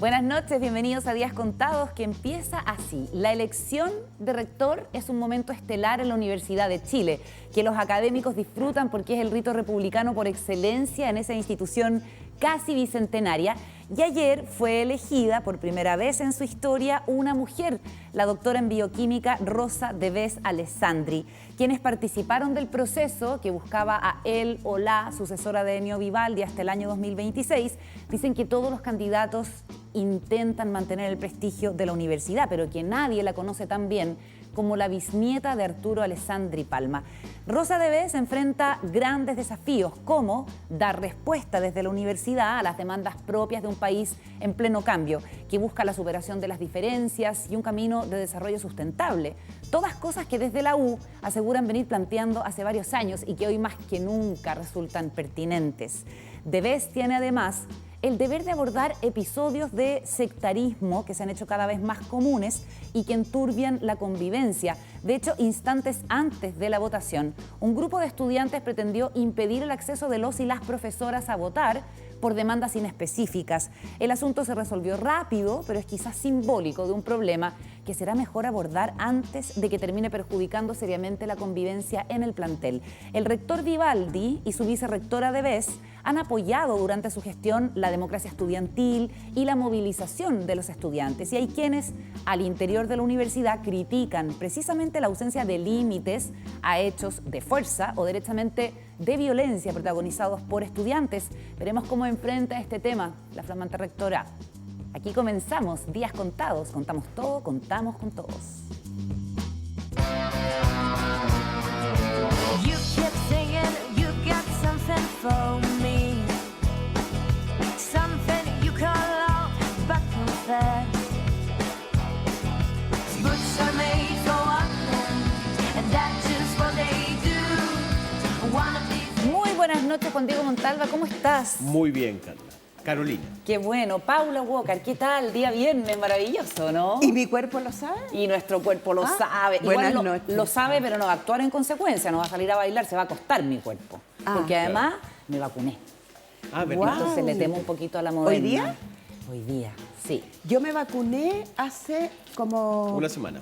Buenas noches, bienvenidos a Días Contados, que empieza así. La elección de rector es un momento estelar en la Universidad de Chile, que los académicos disfrutan porque es el rito republicano por excelencia en esa institución casi bicentenaria. Y ayer fue elegida por primera vez en su historia una mujer, la doctora en bioquímica Rosa de Vez Alessandri. Quienes participaron del proceso, que buscaba a él o la sucesora de Ennio Vivaldi hasta el año 2026, dicen que todos los candidatos intentan mantener el prestigio de la universidad, pero que nadie la conoce tan bien como la bisnieta de Arturo Alessandri Palma. Rosa de Vez enfrenta grandes desafíos, como dar respuesta desde la universidad a las demandas propias de un país en pleno cambio, que busca la superación de las diferencias y un camino de desarrollo sustentable. Todas cosas que desde la U aseguran venir planteando hace varios años y que hoy más que nunca resultan pertinentes. De Vez tiene además el deber de abordar episodios de sectarismo que se han hecho cada vez más comunes y que enturbian la convivencia. De hecho, instantes antes de la votación, un grupo de estudiantes pretendió impedir el acceso de los y las profesoras a votar por demandas inespecíficas. El asunto se resolvió rápido, pero es quizás simbólico de un problema que será mejor abordar antes de que termine perjudicando seriamente la convivencia en el plantel. El rector Vivaldi y su vicerrectora de Vez han apoyado durante su gestión la democracia estudiantil y la movilización de los estudiantes. Y hay quienes al interior de la universidad critican precisamente la ausencia de límites a hechos de fuerza o derechamente de violencia protagonizados por estudiantes. Veremos cómo enfrenta este tema la flamante rectora. Aquí comenzamos Días Contados. Contamos todo, contamos con todos. You kept singing, you got something for me. Something you call out, but confess. Books are made for walking, and that's just what they do. One of these... Muy buenas noches, Juan Diego Montalva. ¿Cómo estás? Muy bien, Carolina. Qué bueno. Paula Walker, ¿qué tal? Día viernes, maravilloso, ¿no? ¿Y mi cuerpo lo sabe? Y nuestro cuerpo lo sabe. Buenas Igual noches. lo sabe, pero no va a actuar en consecuencia. No va a salir a bailar, se va a acostar mi cuerpo. Porque además me vacuné. Ah, Guau. ¿verdad? Entonces le temo un poquito a la Moderna. ¿Hoy día? Hoy día, sí. Yo me vacuné hace como... Una semana.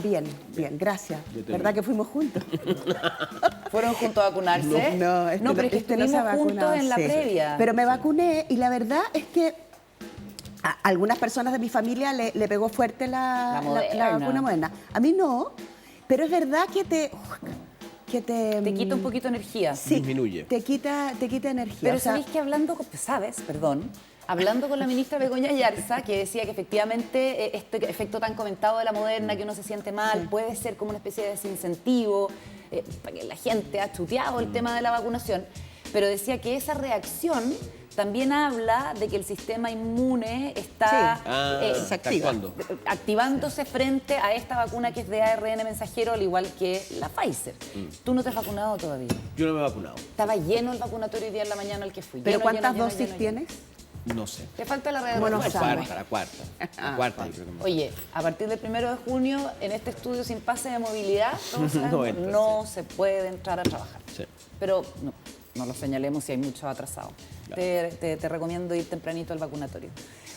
Bien, gracias. Yo también. ¿Verdad que fuimos juntos? ¿Fueron juntos a vacunarse? No, pero es que este no estuvimos se ha vacunado, juntos en la sí. previa. Pero me vacuné y la verdad es que a algunas personas de mi familia le pegó fuerte La la Moderna. vacuna moderna. A mí no, pero es verdad que te Te quita un poquito de energía. Sí, Disminuye. te quita energía. Pero O sea, sabéis que hablando con la ministra Begoña Yarza, que decía que efectivamente este efecto tan comentado de la Moderna, que uno se siente mal, Sí. puede ser como una especie de desincentivo, para que la gente ha chuteado el tema de la vacunación, pero decía que esa reacción también habla de que el sistema inmune está Sí. ¿Está actuando? activándose frente a esta vacuna que es de ARN mensajero, al igual que la Pfizer. Tú no te has vacunado todavía. Yo no me he vacunado. Estaba lleno el vacunatorio hoy día en la mañana al que fui. ¿Pero Lleno, cuántas lleno, dosis lleno, lleno. tienes? No sé. Te falta la red de ¿Cómo no refuerzo. sabes? La cuarta. La cuarta, yo creo que me- Oye, a partir del 1 de junio, en este estudio sin pase de movilidad, todos sabemos, No entra, no se puede entrar a trabajar. Sí. Pero no lo señalemos si hay muchos atrasados. Te recomiendo ir tempranito al vacunatorio.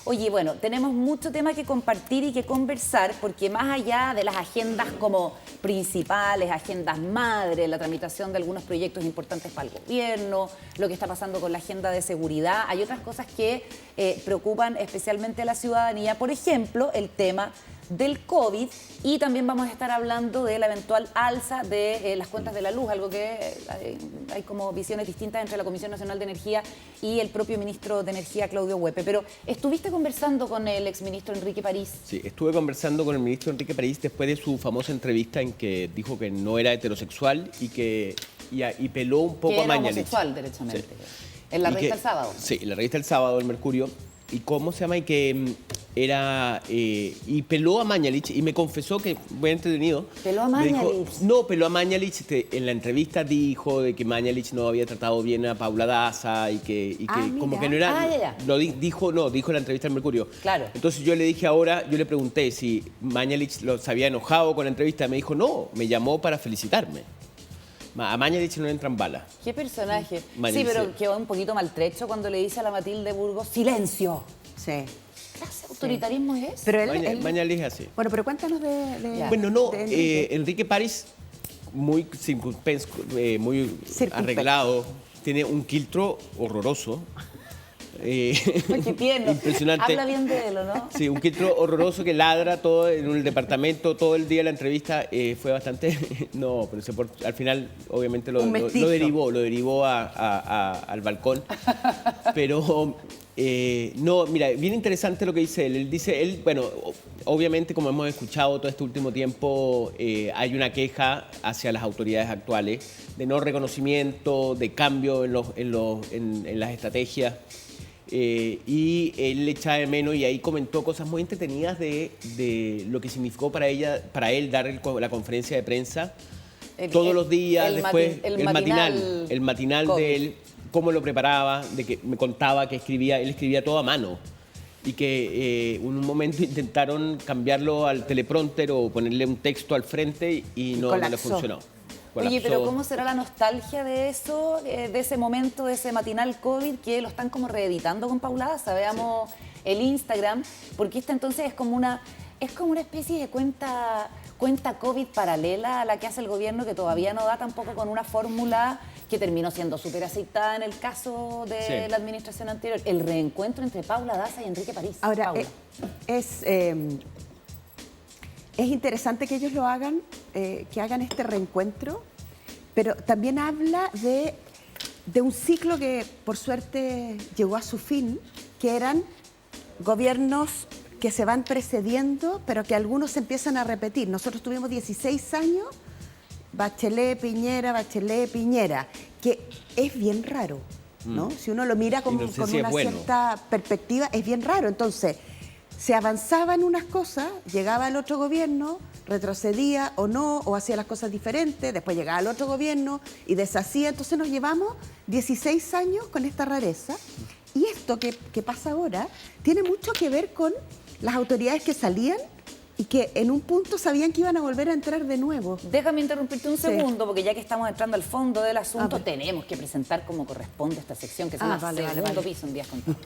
Oye, bueno, tenemos mucho tema que compartir y que conversar, porque más allá de las agendas como principales, agendas madre, la tramitación de algunos proyectos importantes para el gobierno, lo que está pasando con la agenda de seguridad, hay otras cosas que preocupan especialmente a la ciudadanía. Por ejemplo, el tema del COVID, y también vamos a estar hablando de la eventual alza de las cuentas de la luz, algo que hay como visiones distintas entre la Comisión Nacional de Energía y el propio ministro de Energía, Claudio Huepe. Pero estuviste conversando con el exministro Enrique París. Sí, estuve conversando con el ministro Enrique París después de su famosa entrevista en que dijo que no era heterosexual y peló un poco Que a era Mañalich. homosexual, derechamente. Sí. En la Y revista que- El Sábado. Sí, en la revista El Sábado, El Mercurio. ¿Y cómo se llama? Y que y peló a Mañalich y me confesó que, muy entretenido. ¿Peló a me dijo- Mañalich? No, peló a Mañalich. En la entrevista dijo de que Mañalich no había tratado bien a Paula Daza y que como mira. que no era... Ya. Dijo en la entrevista del Mercurio. Claro. Entonces yo le pregunté si Mañalich se había enojado con la entrevista. Me dijo, no, me llamó para felicitarme. A Mañalich no le entran balas. ¿Qué personaje? Sí, Mañalich, pero sí. quedó un poquito maltrecho cuando le dice a la Matilde Burgos, ¡silencio! Sí. clase de autoritarismo es ese? Pero él- Mañalich es así. Bueno, pero cuéntanos de Ya. Bueno, no, de Enrique. Enrique París, muy muy Circunspecto. arreglado, tiene un quiltro horroroso. Qué tierno. Impresionante. Habla bien de él, ¿o no? Sí, un quiltro horroroso que ladra todo en el departamento, todo el día. La entrevista fue bastante... No, pero al final obviamente Un mestizo. lo derivó al balcón. Pero no, mira, bien interesante lo que dice él. Él dice, bueno, obviamente como hemos escuchado todo este último tiempo, hay una queja hacia las autoridades actuales de no reconocimiento, de cambio en las estrategias. Y él le echaba de menos y ahí comentó cosas muy entretenidas de lo que significó para él dar la conferencia de prensa todos los días, después el matinal COVID. de él, cómo lo preparaba, de que me contaba que él escribía todo a mano y que en un momento intentaron cambiarlo al teleprompter o ponerle un texto al frente y no le colapsó. funcionó. Oye, Colapsó. pero ¿cómo será la nostalgia de eso, de ese momento, de ese matinal COVID, que lo están como reeditando con Paula Daza? Veamos el Instagram, porque esta entonces es como una especie de cuenta COVID paralela a la que hace el gobierno, que todavía no da tampoco con una fórmula que terminó siendo súper aceitada en el caso de Sí. la administración anterior. El reencuentro entre Paula Daza y Enrique París. Ahora, Paula. es interesante que ellos lo hagan, que hagan este reencuentro, pero también habla de un ciclo que por suerte llegó a su fin, que eran gobiernos que se van precediendo, pero que algunos se empiezan a repetir. Nosotros tuvimos 16 años, Bachelet, Piñera, que es bien raro, ¿no? Si uno lo mira Y con, no sé con si es una bueno. cierta perspectiva, es bien raro. Entonces, se avanzaba en unas cosas, llegaba el otro gobierno, retrocedía o no, o hacía las cosas diferentes, después llegaba el otro gobierno y deshacía. Entonces nos llevamos 16 años con esta rareza. Y esto que pasa ahora tiene mucho que ver con las autoridades que salían y que en un punto sabían que iban a volver a entrar de nuevo. Déjame interrumpirte un Sí. segundo, porque ya que estamos entrando al fondo del asunto, Ah, tenemos que presentar como corresponde esta sección que se Ah, llama vale, vale, Segundo vale. Piso en Días Contados.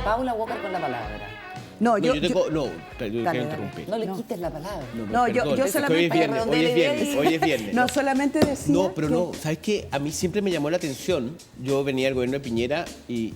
Paula Walker con la palabra. No, No, yo quiero Dale, interrumpir. No le No. quites la palabra. No, yo perdón, es que solamente- hoy es viernes, Para hoy es redondear viernes, el hoy es viernes. No, solamente decía No, pero que- no, ¿sabes qué? A mí siempre me llamó la atención, yo venía del gobierno de Piñera y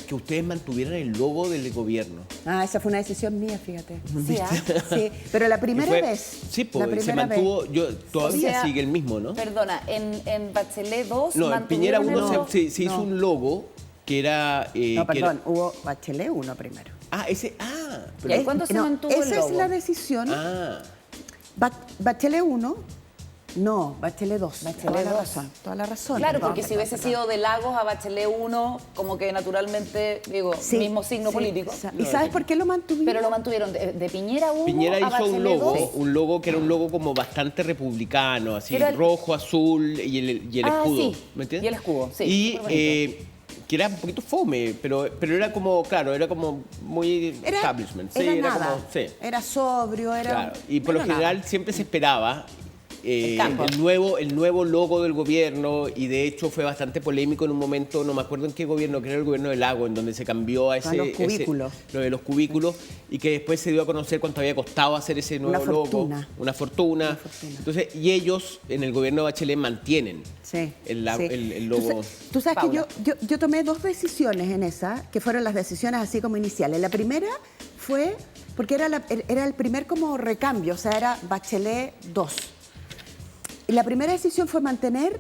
que ustedes mantuvieran el logo del gobierno. Ah, esa fue una decisión mía, fíjate. Sí, ¿ah? Sí, pero la primera Y fue- vez. Sí, la pues se primera mantuvo, vez. todavía O sea, sigue el mismo, ¿no? Perdona, en Bachelet 2 No, en Piñera mantuvieron 1 el- se hizo no. un logo que era... No, que era- perdón, hubo Bachelet 1 primero. ¿Y ahí cuándo se mantuvo el Esa logo? es la decisión. Ah, Bachelet 1, no, Bachelet 2. Bachelet toda la 2. razón, toda la razón. Claro, Perdón, porque si perdón, hubiese perdón. sido de Lagos a Bachelet 1, como que naturalmente, digo, Sí, mismo signo sí. político. ¿Y sabes por qué lo mantuvimos? Pero lo mantuvieron de Piñera 1 Piñera a hizo Bachelet un 2. logo que era un logo como bastante republicano, así, Era el- rojo, azul y el Ah, escudo. sí, ¿Me entiendes? y el escudo, sí, Y súper bonito. que era un poquito fome, pero era como, claro, era como muy Era, establishment. Sí, era nada. como, sí. Era sobrio, era. Claro, y por lo era general nada. siempre se esperaba El campo. el nuevo logo del gobierno y de hecho fue bastante polémico en un momento, no me acuerdo en qué gobierno, creo el gobierno del Lago, en donde se cambió a ese... los cubículos. lo de los cubículos y que después se dio a conocer cuánto había costado hacer ese nuevo Una logo. fortuna. Una fortuna. Una fortuna. Entonces, y ellos en el gobierno de Bachelet mantienen Sí, el sí. logo. Tú sabes Paula. que yo tomé dos decisiones en esa, que fueron las decisiones así como iniciales. La primera fue porque era el primer como recambio, o sea, era Bachelet 2. Y la primera decisión fue mantener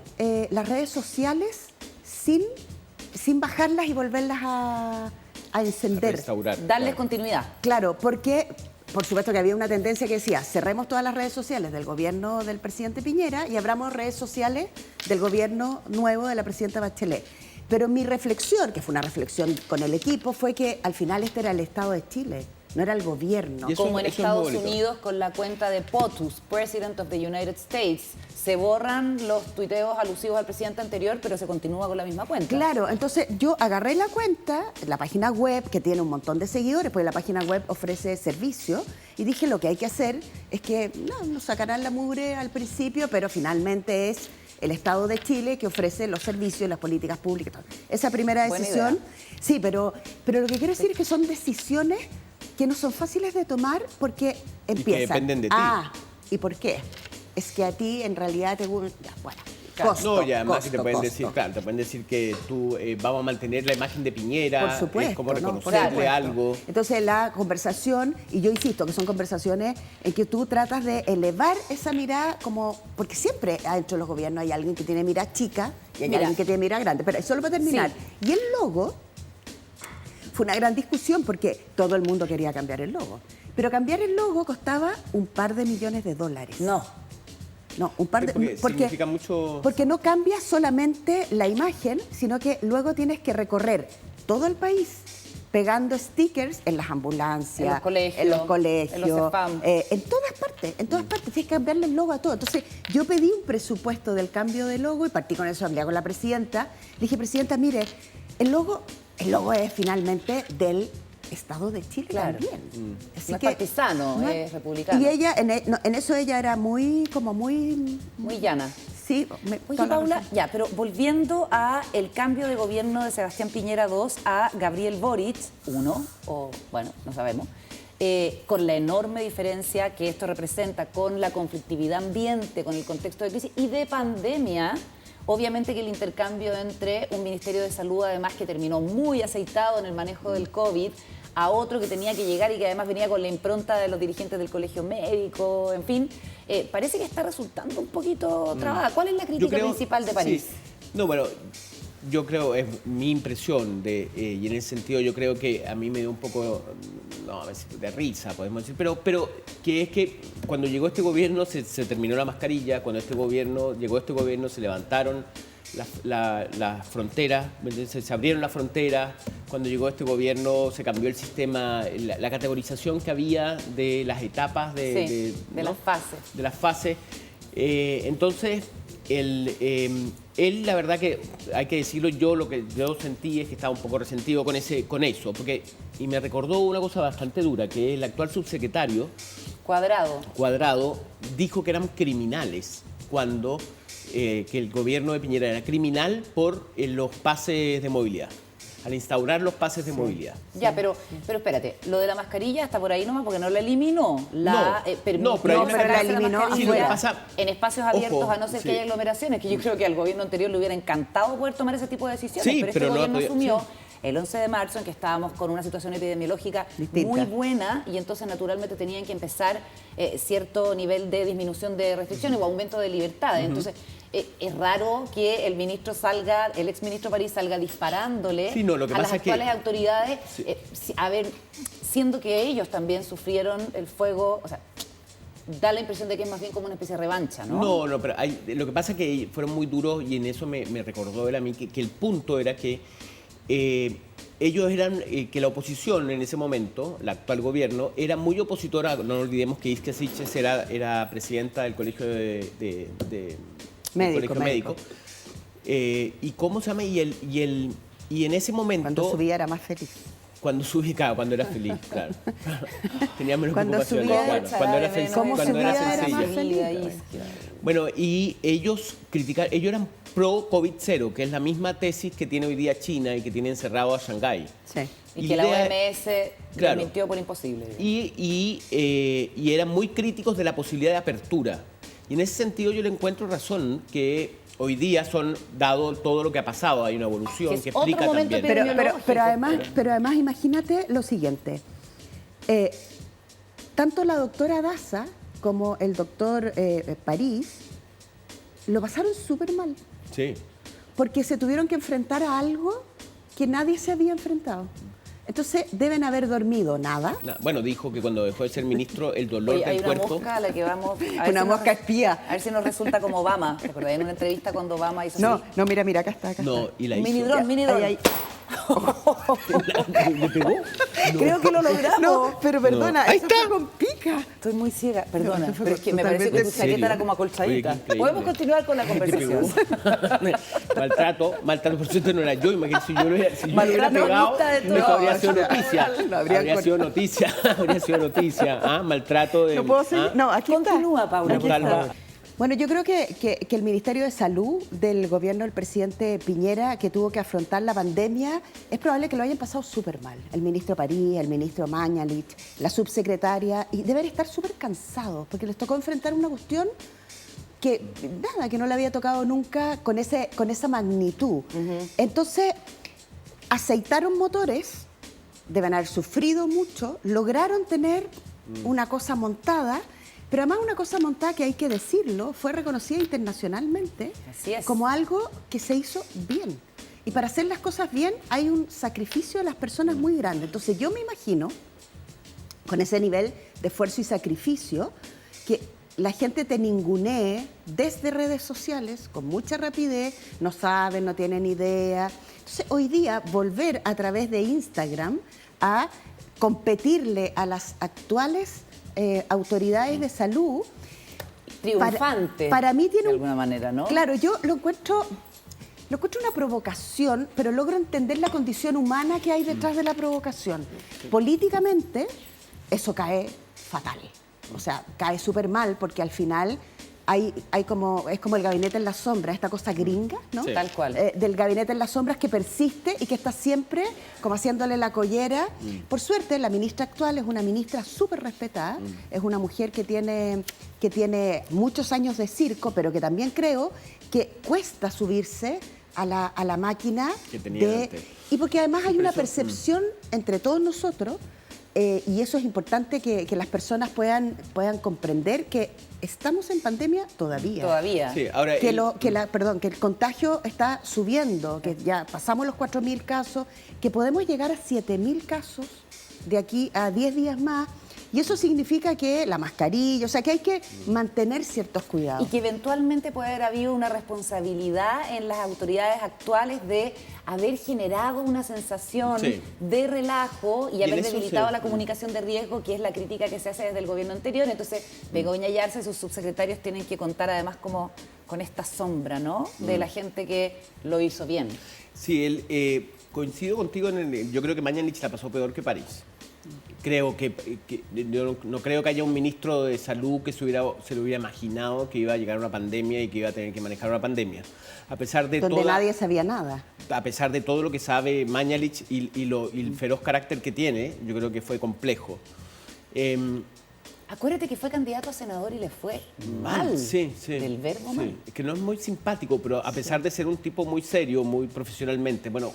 las redes sociales sin bajarlas y volverlas a encender. Restaurar. Darles claro. continuidad. Claro, porque por supuesto que había una tendencia que decía, cerremos todas las redes sociales del gobierno del presidente Piñera y abramos redes sociales del gobierno nuevo de la presidenta Bachelet. Pero mi reflexión, que fue una reflexión con el equipo, fue que al final este era el Estado de Chile. no era el gobierno. Y eso- Como en es Estados muy bonito. Unidos con la cuenta de POTUS, President of the United States. Se borran los tuiteos alusivos al presidente anterior, pero se continúa con la misma cuenta. Claro, entonces yo agarré la cuenta, la página web, que tiene un montón de seguidores, porque la página web ofrece servicio, y dije lo que hay que hacer es que, no, nos sacarán la mugre al principio, pero finalmente es el Estado de Chile que ofrece los servicios, las políticas públicas. Todo. Esa primera Buena decisión, idea. sí, pero lo que quiero decir es que son decisiones que no son fáciles de tomar porque empiezan. dependen de ti. ¿Y por qué? Es que a ti en realidad te gusta, bueno, Claro. costo, No, y además que te costo, pueden costo. decir, claro, te pueden decir que tú vamos a mantener la imagen de Piñera, Por supuesto, es como ¿no? Por reconocerle supuesto. algo. Entonces la conversación, y yo insisto que son conversaciones en que tú tratas de elevar esa mirada como, porque siempre dentro de los gobiernos hay alguien que tiene mirada chica y hay Mira. alguien que tiene mirada grande, pero solo para terminar. Sí. Y el logo fue una gran discusión porque todo el mundo quería cambiar el logo. Pero cambiar el logo costaba un par de millones de dólares. No, un par de... Porque significa mucho- Porque no cambia solamente la imagen, sino que luego tienes que recorrer todo el país pegando stickers en las ambulancias, En los colegios, en los colegios, en los CEFAM. en todas partes tienes que cambiarle el logo a todo. Entonces yo pedí un presupuesto del cambio de logo y partí con eso, hablé con la presidenta. Le dije, presidenta, mire, el logo es finalmente del Estado de Chile Claro. también. Así No es partisano, no es republicano. Y ella, en eso ella era muy, Muy llana. sí. Oye, toda la Paula, razón. ya, pero volviendo a el cambio de gobierno de Sebastián Piñera II a Gabriel Boric I, o bueno, no sabemos, con la enorme diferencia que esto representa con la conflictividad ambiente, con el contexto de crisis y de pandemia. Obviamente que el intercambio entre un Ministerio de Salud, además, que terminó muy aceitado en el manejo del COVID, a otro que tenía que llegar y que además venía con la impronta de los dirigentes del colegio médico, en fin, parece que está resultando un poquito trabada. ¿Cuál es la crítica principal de París? Sí. No, bueno, yo creo, es mi impresión, y en ese sentido yo creo que a mí me dio un poco, no, a veces de risa, podemos decir, pero que es que cuando llegó este gobierno se terminó la mascarilla, cuando llegó este gobierno se levantaron las fronteras, se abrieron las fronteras, cuando llegó este gobierno se cambió el sistema, la categorización que había de las etapas De ¿no? las fases. De las fases. Entonces, él, la verdad que hay que decirlo, yo lo que yo sentí es que estaba un poco resentido con eso, y me recordó una cosa bastante dura, que el actual subsecretario Cuadrado dijo que eran criminales cuando que el gobierno de Piñera era criminal por los pases de movilidad, al instaurar los pases de movilidad. Ya, pero espérate, lo de la mascarilla está por ahí nomás porque no la eliminó. Permitió no, pero ahí- sacarse la eliminó mascarilla Sí, lo que pasa- en espacios Ojo, abiertos, a no ser sí. que haya aglomeraciones, que yo creo que al gobierno anterior le hubiera encantado poder tomar ese tipo de decisiones, Sí, pero este pero no gobierno podía- asumió sí. el 11 de marzo, en que estábamos con una situación epidemiológica Distinta. muy buena, y entonces naturalmente tenían que empezar cierto nivel de disminución de restricciones o aumento de libertades. Entonces, es raro que el exministro París salga disparándole Sí, no, lo que a las pasa es que- actuales autoridades, Sí. siendo que ellos también sufrieron el fuego, o sea, da la impresión de que es más bien como una especie de revancha, ¿no? No, pero lo que pasa es que fueron muy duros y en eso me recordó él a mí que el punto era que ellos eran, que la oposición en ese momento, el actual gobierno, era muy opositora. No olvidemos que Isquia Siches era presidenta del colegio del colegio médico. ¿Y cómo se llama? Y en ese momento... Cuando subía era más feliz. Cuando subí, claro, cuando era feliz, claro. Tenía menos Cuando preocupaciones, subía- claro, cuando era feliz, ¿Cómo cuando era subía era más sencilla. feliz? Bueno, y ellos eran pro COVID-0, que es la misma tesis que tiene hoy día China y que tiene encerrado a Shanghái. Sí. Y que la idea- OMS Claro. desmintió por imposible. Y eran muy críticos de la posibilidad de apertura. Y en ese sentido yo le encuentro razón que hoy día dado todo lo que ha pasado, hay una evolución Que es que otro explica momento también. Pero además imagínate lo siguiente. Tanto la doctora Daza como el doctor París lo pasaron súper mal. Sí. Porque se tuvieron que enfrentar a algo que nadie se había enfrentado. Entonces deben haber dormido nada. Bueno, dijo que cuando dejó de ser ministro, el dolor Oye, hay del una cuerpo... mosca a la que vamos... a ver Una si nos- mosca espía. A ver si nos resulta como Obama. ¿Te acordás? En una entrevista cuando Obama hizo No, así. no, mira, acá está. No, y la hizo. Mini dron, mini dron. Ahí, ahí. ¿Le pegó? Creo que lo logramos. No, pero perdona, Ahí eso está. fue con pica. Estoy muy ciega, perdona, No, fue pero es que me parece que tu totalmente chaqueta serio. era como Oye, acolchadita. qué increíble. Podemos continuar con la conversación. maltrato, por cierto no era yo, imagínate si yo lo hubiera, si yo lo hubiera Maltrato pegado, gusta de todo. esto habría sido No, noticia. no, Habría sido noticia, habría sido noticia. Maltrato de... ¿No puedo seguir? No, aquí está. Continúa, Paula, Aquí por está. favor. Bueno, yo creo que el Ministerio de Salud del gobierno del presidente Piñera, que tuvo que afrontar la pandemia, es probable que lo hayan pasado súper mal. El ministro París, el ministro Mañalich, la subsecretaria, y deben estar súper cansados porque les tocó enfrentar una cuestión que no le había tocado nunca con esa magnitud. Entonces, aceitaron motores, deben haber sufrido mucho, lograron tener una cosa montada, pero además una cosa montada que hay que decirlo, fue reconocida internacionalmente Así es. como algo que se hizo bien. Y para hacer las cosas bien hay un sacrificio de las personas muy grande. Entonces yo me imagino, con ese nivel de esfuerzo y sacrificio, que la gente te ningunee desde redes sociales con mucha rapidez, no saben, no tienen idea. Entonces hoy día volver a través de Instagram a competirle a las actuales autoridades de salud, Triunfante. para mí tiene de alguna manera, ¿no? Claro, yo lo encuentro una provocación, pero logro entender la condición humana que hay detrás de la provocación. Políticamente, eso cae fatal. O sea, cae súper mal porque al final es como el gabinete en las sombras, esta cosa gringa, ¿no? Sí. Tal cual. Del gabinete en las sombras que persiste y que está siempre como haciéndole la collera. Por suerte, la ministra actual es una ministra súper respetada, es una mujer que tiene muchos años de circo, pero que también creo que cuesta subirse a la máquina Que tenía antes. Y porque además hay Pero una eso, percepción entre todos nosotros, y eso es importante que las personas puedan comprender que estamos en pandemia todavía. Todavía. Sí, ahora Que, el- que el contagio está subiendo, que ya pasamos los 4.000 casos, que podemos llegar a 7.000 casos de aquí a 10 días más. Y eso significa que la mascarilla, o sea, que hay que mantener ciertos cuidados. Y que eventualmente puede haber habido una responsabilidad en las autoridades actuales de haber generado una sensación Sí. de relajo y Y en haber eso debilitado sí. la comunicación de riesgo, que es la crítica que se hace desde el gobierno anterior. Entonces, Begoña y Arce, sus subsecretarios, tienen que contar además como con esta sombra, ¿no? De la gente que lo hizo bien. Sí, coincido contigo yo creo que Mañalich la pasó peor que París. Creo que yo no creo que haya un ministro de salud que se lo hubiera imaginado que iba a llegar una pandemia y que iba a tener que manejar una pandemia. A pesar de donde nadie sabía nada. a pesar de todo lo que sabe Mañalich y el feroz carácter que tiene, yo creo que fue complejo. Acuérdate que fue candidato a senador y le fue mal. Sí, sí. Del verbo sí. mal. Es que no es muy simpático, pero a pesar de ser un tipo muy serio, muy profesionalmente. Bueno,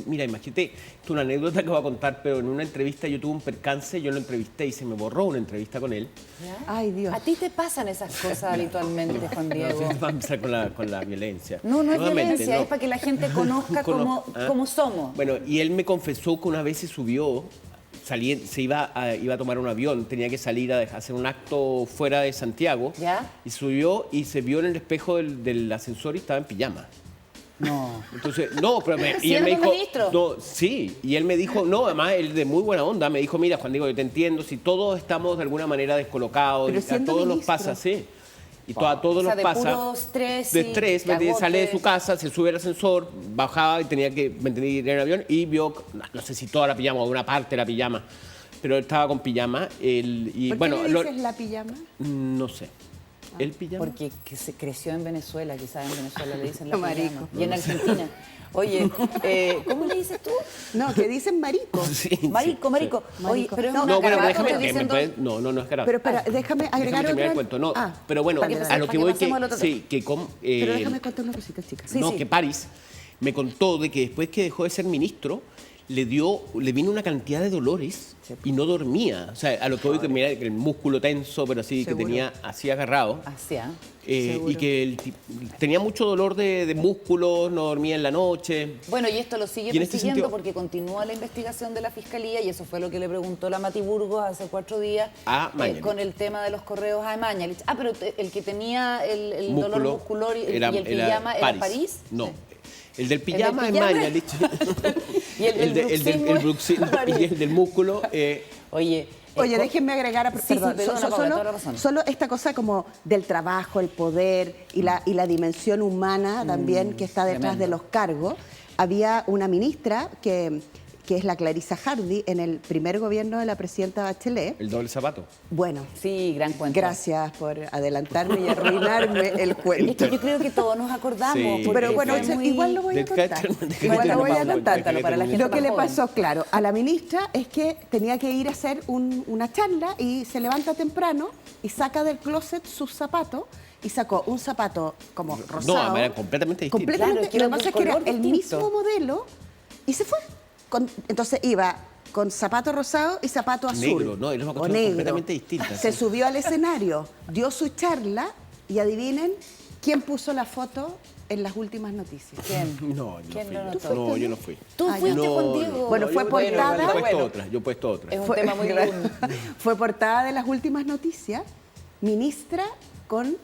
mira, imagínate, esto es una anécdota que voy a contar, pero en una entrevista yo tuve un percance, yo lo entrevisté y se me borró una entrevista con él. ¿Ya? Ay, Dios. A ti te pasan esas cosas habitualmente, Juan Diego. Vamos a empezar con la violencia. No, no es Nuevamente, violencia, no. es para que la gente conozca cómo somos. Bueno, y él me confesó que una vez se subió, se iba a tomar un avión, tenía que salir a hacer un acto fuera de Santiago. ¿Ya? Y subió y se vio en el espejo del ascensor y estaba en pijama. No. Entonces, no, pero y él ¿Siendo me dijo, ministro? no, sí, y él me dijo, no, además él de muy buena onda, me dijo, mira, Juan Diego, yo te entiendo, si todos estamos de alguna manera descolocados, Pero y a siendo todos nos ministro. pasa, sí. Y a todos O sea, nos de pasa. puro estrés De y estrés, agote. sale de su casa, se sube al ascensor, bajaba y tenía que ir en el avión y vio, no sé si toda la pijama o una parte de la pijama, pero él estaba con pijama. Y ¿Por bueno, qué le dices la pijama? no sé. ¿El pijama? Porque se creció en Venezuela, quizás en Venezuela le dicen la Marico. pijama. Y en Argentina. Oye, ¿cómo le dices tú? No, que dicen marico. Sí, sí, Marico, marico. sí. Oye, pero es No, una No, bueno, cagada, déjame estoy que me diciendo- puedes- no es carajo. Pero espera, déjame agregar Déjame terminar otra. el cuento. No, Ah, pero bueno, para que a lo para que que voy pasemos al otro tema. sí, que como Pero déjame contar una cosita, chicas. Sí, no, sí. que París me contó de que después que dejó de ser ministro, le vino una cantidad de dolores y no dormía. O sea, a lo que voy que mira que el músculo tenso, pero así Seguro. que tenía así agarrado. Hacia. Seguro. Y que tenía mucho dolor de músculos, no dormía en la noche. Bueno, y esto lo sigue Y en este persiguiendo sentido- porque continúa la investigación de la Fiscalía y eso fue lo que le preguntó la Mati Burgos hace 4 días A Mañalich. con el tema de los correos a Mañalich. Ah, pero el que tenía el dolor Músculo muscular y el pijama era París. No. Sí. El del pijama es pijama? Mañalich. Y el del bruxismo y el del músculo. Oye, Oye, déjenme agregar, perdón, perdona, Paula, toda la razón. solo esta cosa como del trabajo, el poder y la dimensión humana también que está detrás tremendo. de los cargos. Había una ministra que es la Clarissa Hardy en el primer gobierno de la presidenta Bachelet. El doble zapato. Bueno, sí, gran cuento. gracias por adelantarme y arruinarme el Es que cuento. yo creo que todos nos acordamos. Sí. porque Pero bueno, fue muy- igual lo voy a contar. Igual lo voy a contar, Cuéntalo para la gente Lo que más le joven. pasó, claro, a la ministra es que tenía que ir a hacer una charla y se levanta temprano y saca del closet sus zapatos y sacó un zapato como rosado. No, era completamente distinto. Completamente, Claro, es que lo era que pasa de es que era color el distinto. mismo modelo y se fue. Entonces iba con zapato rosado y zapato azul. Negro, no, era una o cuestión negro. completamente distinta, Se sí. subió al escenario, dio su charla y adivinen quién puso la foto en las últimas noticias. ¿Quién? No, yo ¿Quién no lo fui. notó? No, yo no fui. Tú Ah, ya. fuiste, No, Juan no. Diego. Bueno, fue portada. Yo he puesto Bueno, otra, yo he puesto otra. Es un tema muy Fue portada de las últimas noticias, ministra con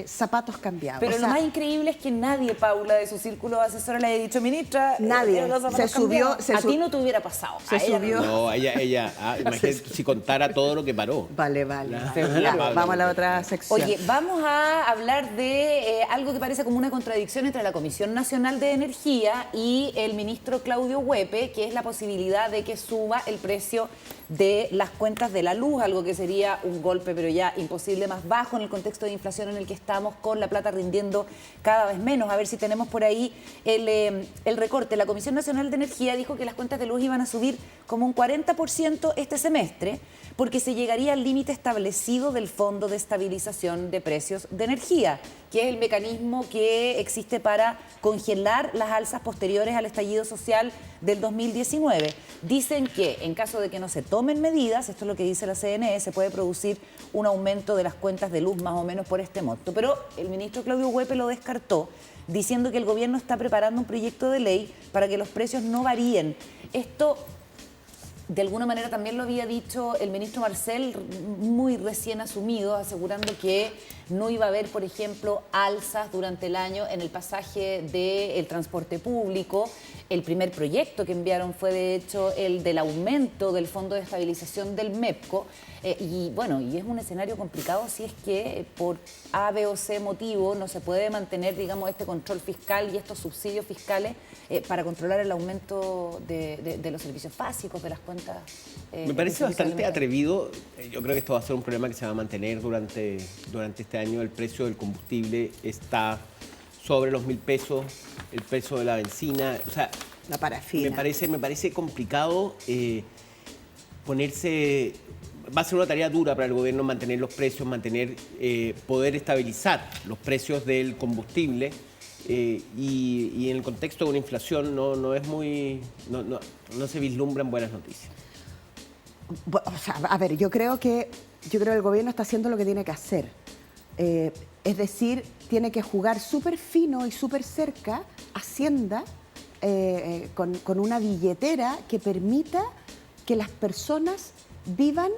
zapatos cambiados. Pero O sea, lo más increíble es que nadie, Paula, de su círculo de asesores le haya dicho, ministra, Nadie. tiene los zapatos Se subió- cambiados". se A su- ti no te hubiera pasado. se a ella subió. No, ella imagínate si contara todo lo que paró. Vale. Seguro. Ya, vamos a la otra sección. Oye, vamos a hablar de algo que parece como una contradicción entre la Comisión Nacional de Energía y el ministro Claudio Huepe, que es la posibilidad de que suba el precio de las cuentas de la luz, algo que sería un golpe, pero ya imposible, más bajo en el contexto de inflación en el que estamos, con la plata rindiendo cada vez menos. A ver si tenemos por ahí el recorte. La Comisión Nacional de Energía dijo que las cuentas de luz iban a subir como un 40% este semestre, porque se llegaría al límite establecido del Fondo de Estabilización de Precios de Energía, que es el mecanismo que existe para congelar las alzas posteriores al estallido social del 2019. Dicen que en caso de que no se tomen medidas, esto es lo que dice la CNE, se puede producir un aumento de las cuentas de luz más o menos por este monto. Pero el ministro Claudio Huepe lo descartó, diciendo que el gobierno está preparando un proyecto de ley para que los precios no varíen. Esto, de alguna manera, también lo había dicho el ministro Marcel, muy recién asumido, asegurando que no iba a haber, por ejemplo, alzas durante el año en el pasaje del transporte público. El primer proyecto que enviaron fue, de hecho, el del aumento del Fondo de Estabilización del MEPCO. Y bueno, y es un escenario complicado si es que por A, B o C motivo no se puede mantener, digamos, este control fiscal y estos subsidios fiscales para controlar el aumento de los servicios básicos, de las cuentas. Me parece de servicios bastante alimentarios. atrevido. Yo creo que esto va a ser un problema que se va a mantener durante este año. El precio del combustible está sobre los 1.000 pesos, el precio de la benzina. O sea, La parafina. me parece complicado ponerse. Va a ser una tarea dura para el gobierno mantener los precios, poder estabilizar los precios del combustible. Y en el contexto de una inflación no se vislumbran buenas noticias. O sea, a ver, yo creo que el gobierno está haciendo lo que tiene que hacer. Es decir, tiene que jugar súper fino y súper cerca Hacienda con una billetera que permita que las personas vivan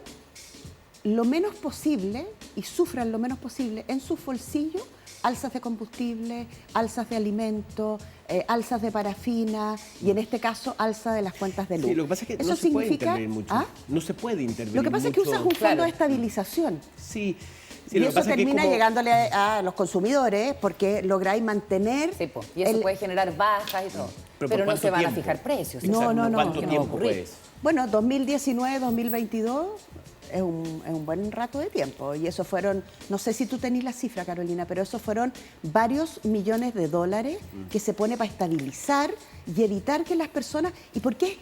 lo menos posible y sufran lo menos posible en sus bolsillos alzas de combustible, alzas de alimentos, alzas de parafina y en este caso alza de las cuentas de luz. Sí, lo que pasa es que Eso no se puede significa- intervenir mucho. ¿Ah? No se puede intervenir Lo que pasa es que mucho. usas un fondo Claro. de estabilización. Sí, Y lo que eso pasa es que termina como- llegándole a los consumidores porque lográis mantener... Sí, po, y eso el- puede generar bajas y todo. ¿por Pero no cuánto se van a tiempo? fijar precios. No, O sea, no, no. ¿Cuánto que no va a tiempo ocurrir. puedes? Bueno, 2019, 2022 es un buen rato de tiempo y eso fueron, no sé si tú tenés la cifra, Carolina, pero eso fueron varios millones de dólares que se pone para estabilizar y evitar que las personas... ¿Y por qué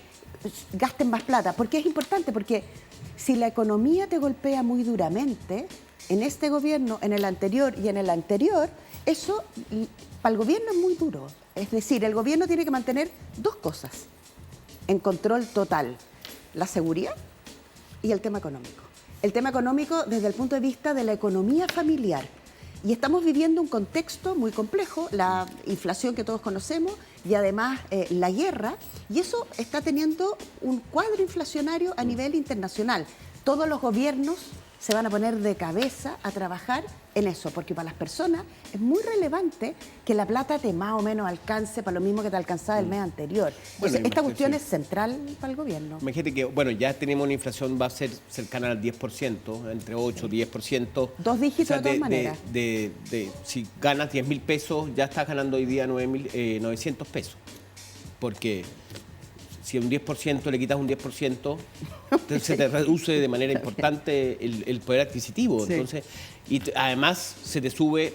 gasten más plata? Porque es importante, porque si la economía te golpea muy duramente, en este gobierno, en el anterior y en el anterior, eso para el gobierno es muy duro. Es decir, el gobierno tiene que mantener dos cosas en control total: la seguridad y el tema económico. El tema económico desde el punto de vista de la economía familiar. Y estamos viviendo un contexto muy complejo, la inflación que todos conocemos y además la guerra, y eso está teniendo un cuadro inflacionario a nivel internacional. Todos los gobiernos se van a poner de cabeza a trabajar en eso, porque para las personas es muy relevante que la plata te más o menos alcance para lo mismo que te alcanzaba el mes anterior. Bueno, Entonces, esta imagínate, cuestión sí. es central para el gobierno. Imagínate que, bueno, ya tenemos una inflación, va a ser cercana al 10%, entre 8 y 10%. Dos dígitos de todas maneras. Si ganas 10.000 pesos, ya estás ganando hoy día 900 pesos. Porque si a un 10% le quitas un 10%, entonces se te reduce de manera importante el poder adquisitivo. Sí. Entonces, además se te sube,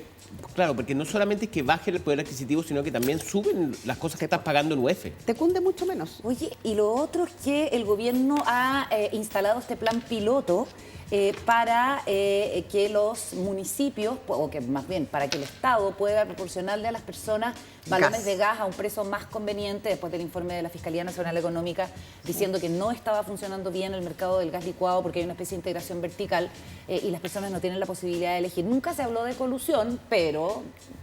claro, porque no solamente es que baje el poder adquisitivo, sino que también suben las cosas que estás pagando en UF. Te cunde mucho menos. Oye, y lo otro es que el gobierno ha instalado este plan piloto para que los municipios, o que más bien para que el Estado pueda proporcionarle a las personas balones Gas. de gas a un precio más conveniente, después del informe de la Fiscalía Nacional Económica diciendo que no estaba funcionando bien el mercado del gas licuado porque hay una especie de integración vertical y las personas no tienen la posibilidad de elegir. Nunca se habló de colusión, pero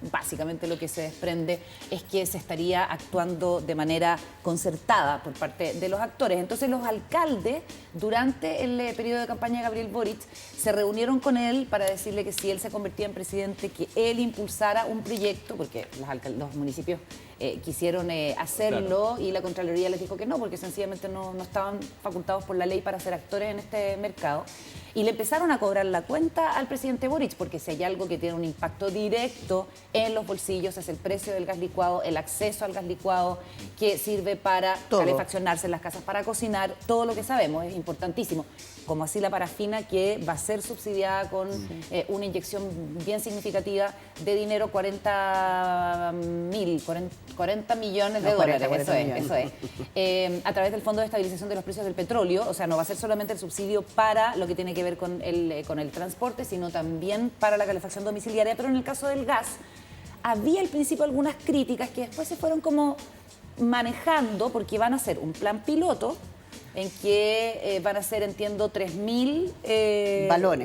básicamente lo que se desprende es que se estaría actuando de manera concertada por parte de los actores. Entonces los alcaldes, durante el periodo de campaña de Gabriel Boric, se reunieron con él para decirle que si él se convertía en presidente, que él impulsara un proyecto, porque los municipios quisieron hacerlo, y la Contraloría les dijo que no, porque sencillamente no estaban facultados por la ley para ser actores en este mercado. Y le empezaron a cobrar la cuenta al presidente Boric, porque si hay algo que tiene un impacto directo en los bolsillos es el precio del gas licuado, el acceso al gas licuado, que sirve para Todo. calefaccionarse en las casas, para cocinar, todo lo que sabemos, es importantísimo. Como así la parafina, que va a ser subsidiada con una inyección bien significativa de dinero, 40 millones de No, 40 dólares, eso millones. es, a través del Fondo de Estabilización de los Precios del Petróleo. O sea, no va a ser solamente el subsidio para lo que tiene que ver con el transporte, sino también para la calefacción domiciliaria. Pero en el caso del gas, había al principio algunas críticas que después se fueron como manejando, porque van a ser un plan piloto en que van a ser, entiendo, 3.000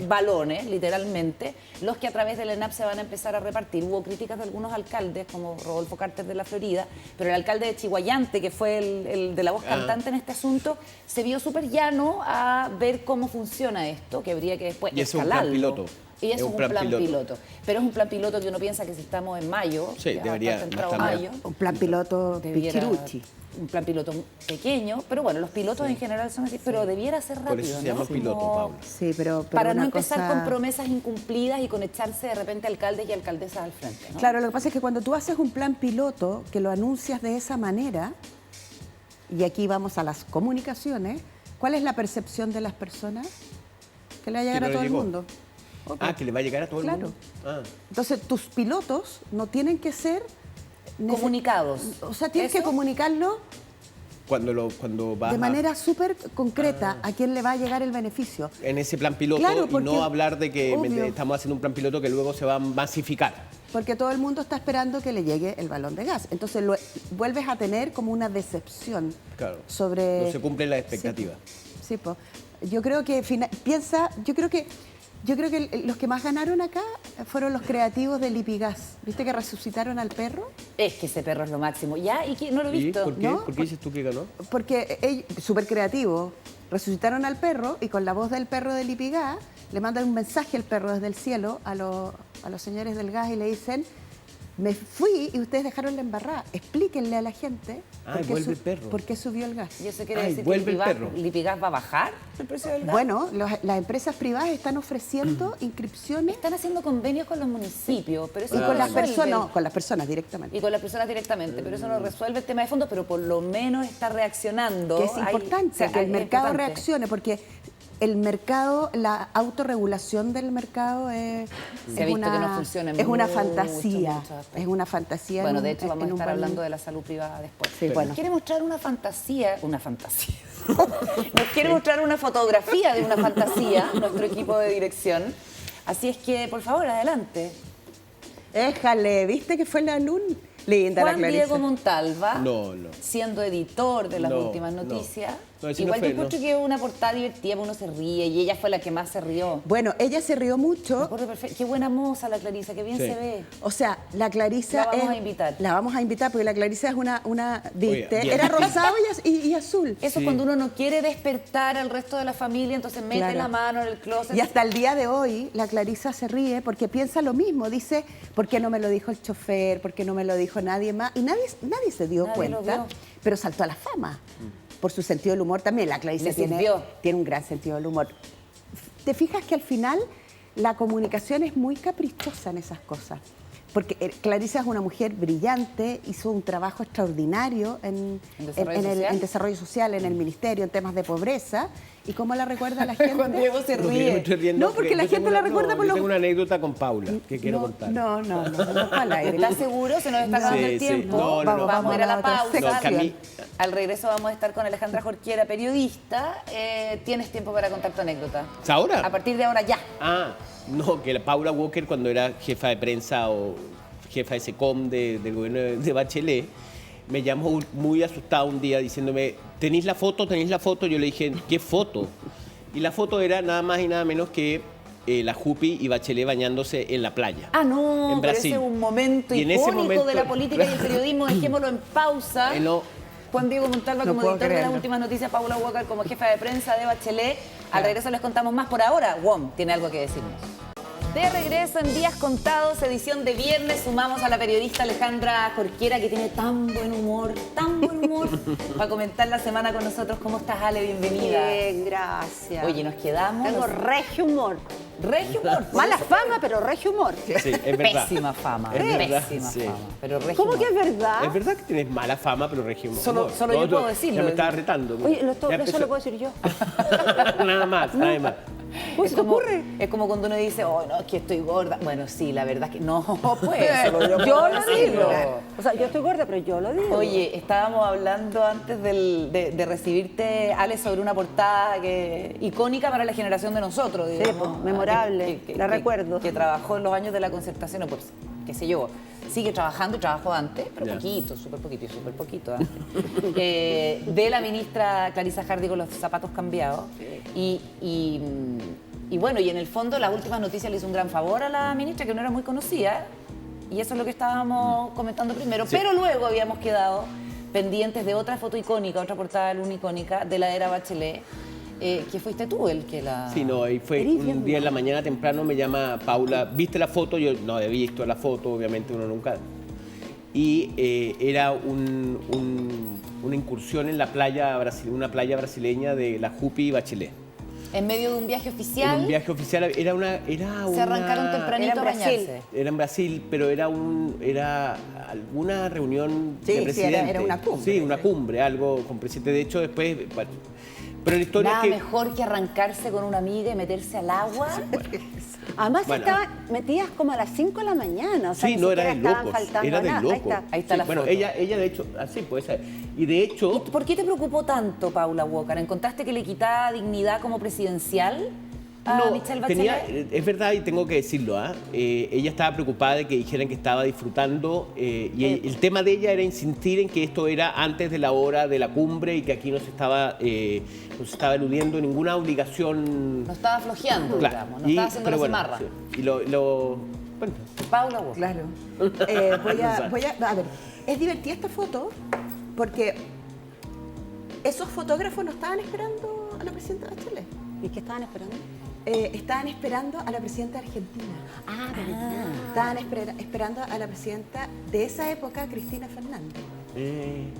balones, literalmente, los que a través del ENAP se van a empezar a repartir. Hubo críticas de algunos alcaldes, como Rodolfo Carter de la Florida, pero el alcalde de Chihuayante, que fue el de la voz cantante en este asunto, se vio súper llano a ver cómo funciona esto, que habría que después Y ese es un escalarlo. plan piloto. Y eso es un plan piloto. Pero es un plan piloto que uno piensa que si estamos en mayo, Sí, ya debería está entrado estar mayo, Un plan piloto debiera- pichiruchi. un plan piloto pequeño, pero bueno, los pilotos en general son así, pero debiera ser rápido, Por eso se ¿no? llama piloto, Como Paula. Sí, pero para no una empezar cosa- con promesas incumplidas y con echarse de repente alcaldes y alcaldesas al frente, ¿no? Claro, lo que pasa es que cuando tú haces un plan piloto, que lo anuncias de esa manera, y aquí vamos a las comunicaciones, ¿cuál es la percepción de las personas? Que le va a llegar Que a no todo le el llegó. mundo. Ok. Que le va a llegar a todo Claro. el mundo. Ah. Entonces, tus pilotos no tienen que ser... Comunicados. O sea, tienes que ¿Eso? comunicarlo Cuando vas de manera súper concreta a quién le va a llegar el beneficio. en ese plan piloto, Claro, y porque- no hablar de que obvio. estamos haciendo un plan piloto que luego se va a masificar. Porque todo el mundo está esperando que le llegue el balón de gas. Entonces, vuelves a tener como una decepción Claro. sobre... No se cumplen las expectativas. Sí, pues. Yo creo que yo creo que los que más ganaron acá fueron los creativos del Lipigas. ¿Viste que resucitaron al perro? Es que ese perro es lo máximo. ¿Ya? ¿Y qué? No lo he ¿Y visto. por qué? ¿no? ¿Por qué dices tú que ganó? Porque ellos, súper creativos, resucitaron al perro y con la voz del perro del Lipigas le mandan un mensaje al perro desde el cielo a los señores del gas y le dicen: me fui y ustedes dejaron la embarrada. Explíquenle a la gente vuelve el perro. por qué subió el gas. ¿Y eso quiere Ay, decir vuelve el que perro. Lipigas va a bajar el precio del gas? Bueno, las empresas privadas están ofreciendo inscripciones Están haciendo convenios con los municipios, pero eso y no con las resuelve personas, no, con las personas directamente. Y con las personas directamente, pero eso no resuelve el tema de fondo, pero por lo menos está reaccionando. Que es importante que el mercado importante. reaccione, porque el mercado, la autorregulación del mercado es, Se ha visto que no funciona en es una muchos fantasía. aspectos. Es una fantasía. Bueno, en de un- hecho vamos a en un estar buen- hablando de la salud privada después. Sí, bueno. Nos quiere mostrar una fantasía. Nos quiere mostrar una fotografía de una fantasía, nuestro equipo de dirección. Así es que, por favor, adelante. Éjale, ¿viste que fue la luna? Linda la Juan Clarice. Diego Montalva, No. siendo editor de las No, últimas no. noticias. No, ese Igual no fue, yo encuentro que es una portada divertida, uno se ríe y ella fue la que más se rió. Bueno, ella se rió Me mucho. acuerdo perfecto. Qué buena moza la Clarisa, qué bien Sí. se ve. O sea, la Clarisa La vamos es- a invitar. La vamos a invitar porque la Clarisa es una ¿viste? bien. Era rosado y azul. Eso es Sí. cuando uno no quiere despertar al resto de la familia, entonces mete Claro. la mano en el closet. Y hasta el día de hoy, la Clarisa se ríe porque piensa lo mismo. Dice, ¿por qué no me lo dijo el chofer? ¿Por qué no me lo dijo nadie más? Y nadie se dio Nadie lo cuenta, vio. pero saltó a la fama. Por su sentido del humor también. La Clarisa Le tiene sirvió. un gran sentido del humor. ¿Te fijas que al final la comunicación es muy caprichosa en esas cosas? Porque Clarisa es una mujer brillante, hizo un trabajo extraordinario en desarrollo social, en el ministerio, en temas de pobreza. ¿Y cómo la recuerda la gente? Cuando Diego se No, ríe. me estoy riendo No, porque la yo tengo gente la una- recuerda no, por yo lo- tengo una anécdota con Paula que quiero contar. No al aire. ¿Estás seguro? Se nos está acabando Sí, el sí. tiempo. No, no, no. Vamos a ir a la Vamos a pausa. otra sección. Al regreso vamos a estar con Alejandra Jorquera, periodista. Tienes tiempo para contar tu anécdota. ¿Es ahora? A partir de ahora ya. Ah, no, que la Paula Walker cuando era jefa de prensa o jefa de SECOM del gobierno de Bachelet, me llamó muy asustado un día diciéndome, ¿tenéis la foto? ¿Tenéis la foto? Yo le dije, ¿qué foto? Y la foto era nada más y nada menos que la Jupi y Bachelet bañándose en la playa. Ah, no, En pero Brasil. ese es un momento Y en ese icónico momento- de la política y el periodismo. Dejémoslo en pausa. No. Juan Diego Montalva No como puedo editor de las creerlo. últimas noticias, Paula Walker como jefa de prensa de Bachelet. Al regreso les contamos más. Por ahora, WOM tiene algo que decirnos. De regreso en Días Contados, edición de viernes, sumamos a la periodista Alejandra Jorquera, que tiene tan buen humor, para comentar la semana con nosotros. ¿Cómo estás, Ale? Bienvenida. Bien, gracias. Oye, nos quedamos. Tengo regio humor. Regio humor. Mala fama, pero regio humor. Sí, es verdad. Pésima fama. Es verdad, Pésima sí. fama. Pero regio ¿Cómo humor. que es verdad? Es verdad que tienes mala fama, pero régimen. Solo yo puedo decirlo. Ya me estaba retando. Oye, Ya eso empezó. lo puedo decir yo. Nada más, nada más. ¿Cómo se te ocurre? Es como cuando uno dice, oh, no, es que estoy gorda. Bueno, sí, la verdad es que no, pues. Yo lo digo. O sea, yo estoy gorda, pero yo lo digo. Oye, estábamos hablando antes de recibirte, Ale, sobre una portada icónica para la generación de nosotros, digamos. pues, memorable, la recuerdo. Que trabajó en los años de la Concertación, o pues, qué sé yo, sigue trabajando y trabajó antes, pero Ya. poquito, súper poquito. De la ministra Clarisa Hardy con los zapatos cambiados. Y bueno, y en el fondo las últimas noticias le hizo un gran favor a la ministra, que no era muy conocida, y eso es lo que estábamos comentando primero. Sí. Pero luego habíamos quedado pendientes de otra foto icónica, otra portada luna icónica de la era Bachelet, que fuiste tú el que la... Sí, no, ahí fue un día en la mañana temprano, me llama Paula, ¿viste la foto? Yo no había visto la foto, obviamente uno nunca. Y era una incursión en la playa, una playa brasileña de la Jupi y Bachelet. En medio de un viaje oficial, En un viaje oficial, se arrancaron tempranito Era a en Brasil. bañarse. Era en Brasil, pero era alguna reunión Sí, de sí, presidente. era una cumbre. Sí, una cumbre, algo con presidente. De hecho, después... Pero la historia Nada es que... mejor que arrancarse con una amiga y meterse al agua. Además, Bueno. estaban metidas como a las 5 de la mañana. O sea, Sí, ni no, era de siquiera estaban locos. faltando Era de nada. locos. Ahí está. Ahí está la bueno, foto. ella de hecho, así puede ser. Y de hecho... ¿Por qué te preocupó tanto, Paula Walker? ¿Encontraste que le quitaba dignidad como presidencial a Michelle Bachelet? es verdad y tengo que decirlo, ella estaba preocupada de que dijeran que estaba disfrutando y el tema de ella era insistir en que esto era antes de la hora de la cumbre y que aquí no se estaba eludiendo ninguna obligación. No estaba flojeando, Claro. digamos, no estaba haciendo la cimarra. sí. Y bueno, Paula Walker. Claro. A ver, es divertida esta foto porque esos fotógrafos no estaban esperando a la presidenta Bachelet. ¿Y qué estaban esperando? Estaban esperando a la presidenta de Argentina. Ah, verdad. Estaban esperando a la presidenta de esa época, Cristina Fernández.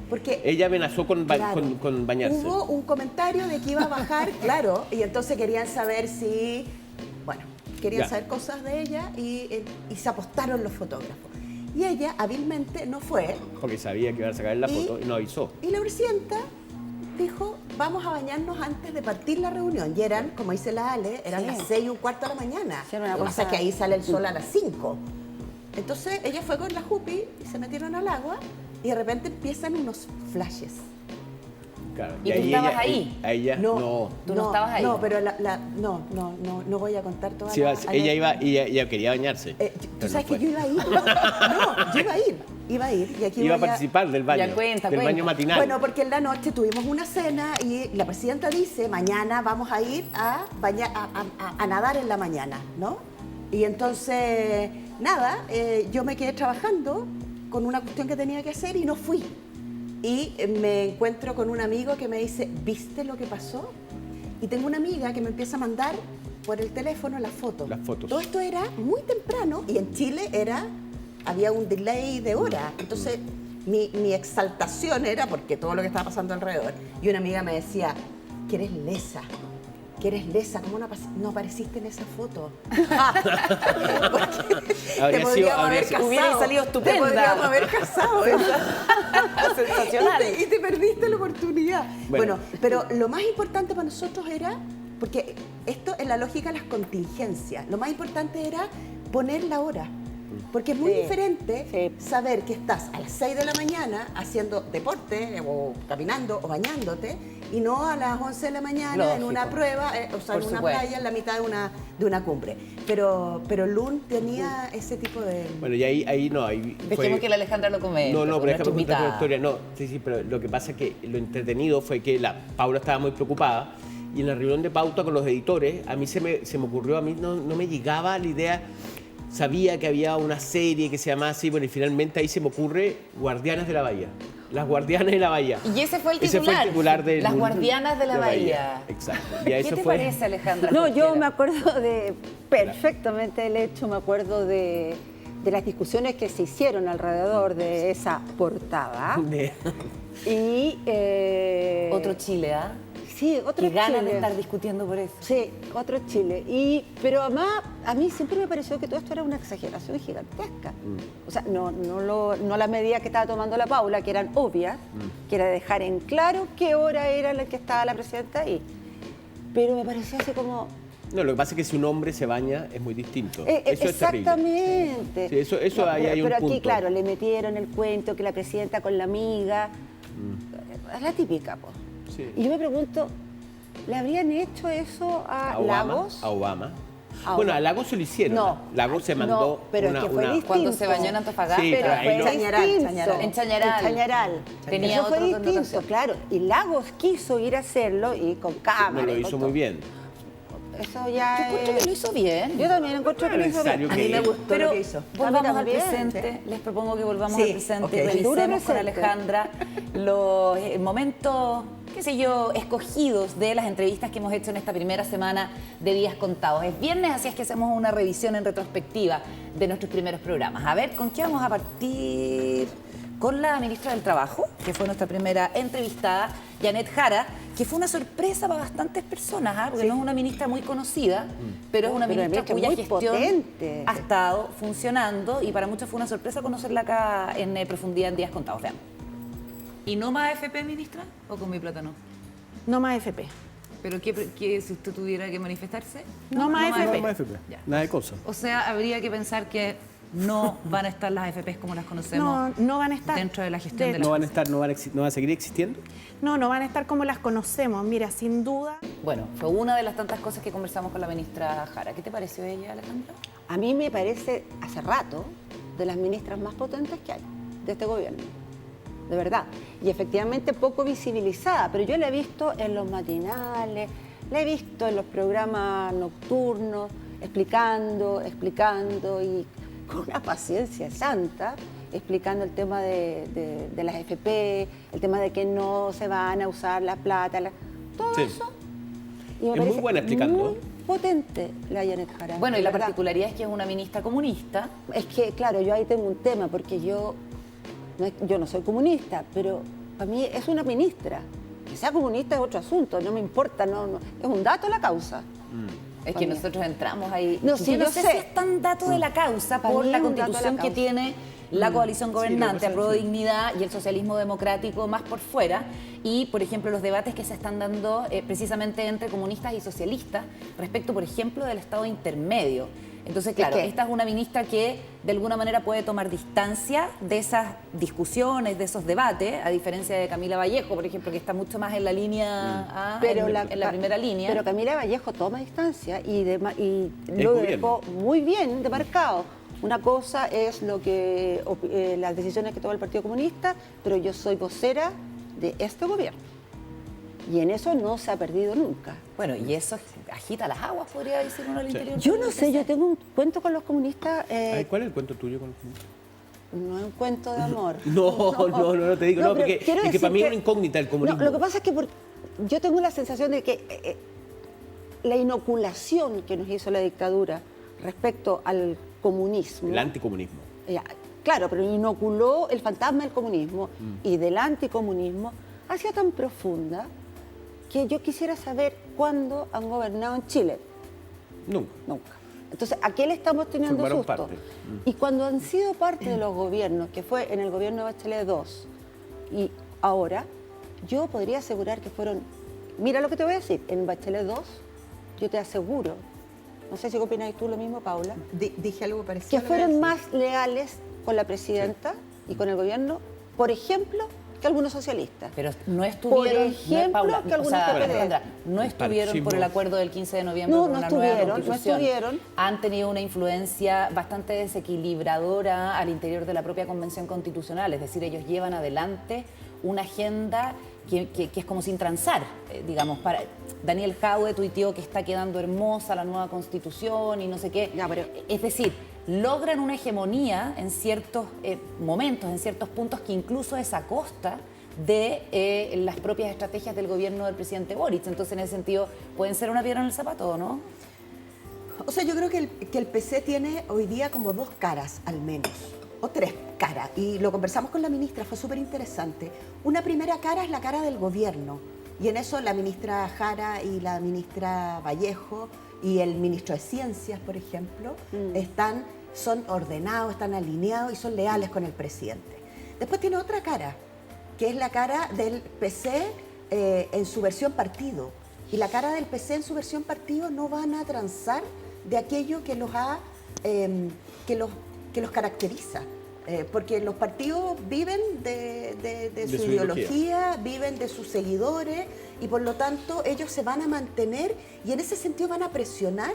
Porque ella amenazó con claro, con bañarse. hubo un comentario de que iba a bajar, claro, y entonces querían saber si, bueno, querían Ya. saber cosas de ella y se apostaron los fotógrafos. Y ella hábilmente no fue, Porque sabía que iba a sacar la Y- foto y no avisó. y la presidenta dijo, vamos a bañarnos antes de partir la reunión. Y eran, como dice la Ale, eran Sí. las 6:15 de la mañana. Sí, era una Lo que pasa cosa- es que ahí sale el sol a las 5. Entonces ella fue con la Jupi y se metieron al agua y de repente empiezan unos flashes. Claro, ¿Y tú estabas ahí? Ella, no. Tú no estabas ahí. No, pero no voy a contar toda Sí, la ella anécdota. ella quería bañarse. Tú pero sabes no que yo fue. iba a ir. No, yo iba a ir. Y aquí Iba a voy participar del baño. Ya, cuenta, del cuenta. baño matinal. Bueno, porque en la noche tuvimos una cena y la presidenta dice, mañana vamos a ir a nadar en la mañana, ¿no? Y entonces, nada, yo me quedé trabajando con una cuestión que tenía que hacer y no fui. Y me encuentro con un amigo que me dice, ¿viste lo que pasó? Y tengo una amiga que me empieza a mandar por el teléfono las fotos. Las fotos. Todo esto era muy temprano y en Chile había un delay de hora. Entonces, mi exaltación era porque todo lo que estaba pasando alrededor. Y una amiga me decía, que eres lesa. Que eres lesa, ¿cómo no apareciste en esa foto? Habría sido- Hubiera salido estupenda. Te podríamos haber casado. Sensacional. Y te perdiste la oportunidad. Bueno. Bueno, pero lo más importante para nosotros era, porque esto es la lógica de las contingencias, lo más importante era poner la hora. Porque es muy Sí, diferente sí. saber que estás a las 6 de la mañana haciendo deporte o caminando o bañándote y no a las 11 de la mañana en Lógico. una prueba, o sea, Por en una supuesto. playa en la mitad de una cumbre. Pero Lund tenía ese tipo de... Bueno, y ahí no, ahí fue... Dejemos que la Alejandra lo comente. No, con pero nuestra déjame contar la invitada. historia. No, sí, pero lo que pasa es que lo entretenido fue que Paula estaba muy preocupada y en la reunión de pauta con los editores, a mí se me ocurrió, a mí no me llegaba la idea, sabía que había una serie que se llamaba así, bueno, y finalmente ahí se me ocurre Guardianas de la Bahía. Las Guardianas de la Bahía. Y ese fue el Ese titular. fue el titular de Las Guardianas de la Bahía. Exacto. Y a ¿Qué eso te fue. parece, Alejandra? No, yo Jorquera? me acuerdo perfectamente del hecho, me acuerdo de las discusiones que se hicieron alrededor de esa portada. Y... Otro Chile, ¿ah? Sí, otro Qué ganas de Chile. estar discutiendo por eso. Sí, otro Chile. Pero además, a mí siempre me pareció que todo esto era una exageración gigantesca. O sea, no la medida que estaba tomando la Paula, que eran obvias, que era dejar en claro qué hora era la que estaba la presidenta ahí. Pero me pareció así como... No, lo que pasa es que si un hombre se baña es muy distinto. Eso es terrible. Exactamente. Sí, eso ahí hay un pero aquí, punto. claro, le metieron el cuento que la presidenta con la amiga. Es la típica, pues. Sí. Y yo me pregunto, ¿le habrían hecho eso a Lagos? A Obama. A Bueno, Obama. a Lagos se lo hicieron. No. Lagos se mandó No, pero una... es que fue distinto. Cuando se bañó en Antofagasta. Sí, Pero pero ahí fue no- Chañaral, distinto. Chañaral. En Chañaral. En Chañaral. Tenía Eso fue otra distinto, connotación. claro. Y Lagos quiso ir a hacerlo y con cámara. No lo y hizo con muy todo. bien. Eso ya Yo encuentro que lo hizo bien. Yo también encuentro que lo hizo bien. necesario A mí me gustó Pero lo que hizo. volvamos al también, presente. Les propongo que volvamos Sí, al presente. ok. Revisemos Duro con presente. Alejandra los momentos, qué sé yo, escogidos de las entrevistas que hemos hecho en esta primera semana de Días Contados. Es viernes, así es que hacemos una revisión en retrospectiva de nuestros primeros programas. A ver, ¿con qué vamos a partir? Con la ministra del Trabajo, que fue nuestra primera entrevistada, Janet Jara, que fue una sorpresa para bastantes personas, ¿ah? Porque no es una ministra muy conocida, pero es una Pero ministra ministra cuya muy gestión potente. ha estado funcionando y para muchos fue una sorpresa conocerla acá en profundidad en Días Contados. Veamos. ¿Y no más AFP, ministra? ¿O con mi plátano? No más FP. ¿Pero si usted tuviera que manifestarse? No más AFP. No más FP. Ya. Nada de cosas. O sea, habría que pensar que no van a estar las AFPs como las conocemos No van a estar. dentro de la gestión de No la van a estar, no van a seguir existiendo. No van a estar como las conocemos. Mira, sin duda. Bueno, fue una de las tantas cosas que conversamos con la ministra Jara. ¿Qué te pareció ella, Alejandra? A mí me parece, hace rato, de las ministras más potentes que hay de este gobierno. De verdad. Y efectivamente poco visibilizada, pero yo la he visto en los matinales, la he visto en los programas nocturnos, explicando y con una paciencia santa, explicando el tema de las FP, el tema de que no se van a usar la plata, todo Sí. eso. Y me Es muy parece buena explicando. muy potente la Janet Jara. Bueno, y de la verdad. particularidad es que es una ministra comunista. Es que, claro, yo ahí tengo un tema, porque yo no soy comunista, pero para mí es una ministra. Que sea comunista es otro asunto, no me importa, es un dato la causa. Es que Para mí. nosotros entramos ahí. No, Yo sí, no yo sé sé. si es tan dato de la causa Para por mí la es un dato de la constitución que causa. tiene la coalición gobernante, lo que pasa Apruebo es que- Dignidad y el socialismo democrático más por fuera. Y, por ejemplo, los debates que se están dando precisamente entre comunistas y socialistas respecto, por ejemplo, del estado intermedio. Entonces, claro, que- esta es una ministra que de alguna manera puede tomar distancia de esas discusiones, de esos debates, a diferencia de Camila Vallejo, por ejemplo, que está mucho más en la línea A, en la primera línea. Pero Camila Vallejo toma distancia y Del lo gobierno. dejó muy bien demarcado. Una cosa es lo que las decisiones que toma el Partido Comunista, pero yo soy vocera de este gobierno. Y en eso no se ha perdido nunca. Bueno, y eso agita las aguas, podría decir uno al interior. Yo del no sé, PCC. yo tengo un cuento con los comunistas, Ay, ¿cuál es el cuento tuyo con los comunistas? no es un cuento de amor. No te digo, no, pero porque quiero es que para mí decir es una incógnita el comunismo. No, lo que pasa es que yo tengo la sensación de que la inoculación que nos hizo la dictadura respecto al comunismo. El anticomunismo. Claro, pero inoculó el fantasma del comunismo y del anticomunismo ha sido tan profunda que yo quisiera saber cuándo han gobernado en Chile. Nunca. Nunca. Entonces, ¿a qué le estamos teniendo Formaron susto? parte. Y cuando han sido parte de los gobiernos, que fue en el gobierno de Bachelet 2 y ahora, yo podría asegurar que fueron, mira lo que te voy a decir, en Bachelet 2, yo te aseguro, no sé si opinas tú lo mismo, Paula, Dije algo parecido. que a lo que fueron decía. más leales con la presidenta y con el gobierno, por ejemplo, que algunos socialistas. Pero no estuvieron, ejemplo, no, que algunos PPD. Alejandra, no El estuvieron por marxismo. el acuerdo del 15 de noviembre No, por no una nueva estuvieron, no constitución. estuvieron. Han tenido una influencia bastante desequilibradora al interior de la propia Convención Constitucional, es decir, ellos llevan adelante una agenda que es como sin transar, digamos. Daniel Jadwe tuiteó que está quedando hermosa la nueva Constitución y no sé qué. Ya, pero- Es decir, logran una hegemonía en ciertos momentos, en ciertos puntos que incluso es a costa de las propias estrategias del gobierno del presidente Boric. Entonces, en ese sentido, pueden ser una piedra en el zapato, ¿o no? O sea, yo creo que el PC tiene hoy día como dos caras, al menos, o tres caras. Y lo conversamos con la ministra, fue súper interesante. Una primera cara es la cara del gobierno. Y en eso la ministra Jara y la ministra Vallejo y el ministro de Ciencias, por ejemplo, son ordenados, están alineados y son leales con el presidente. Después tiene otra cara, que es la cara del PC en su versión partido. Y la cara del PC en su versión partido no van a transar de aquello que los caracteriza. Porque los partidos viven de su ideología, viven de sus seguidores y por lo tanto ellos se van a mantener y en ese sentido van a presionar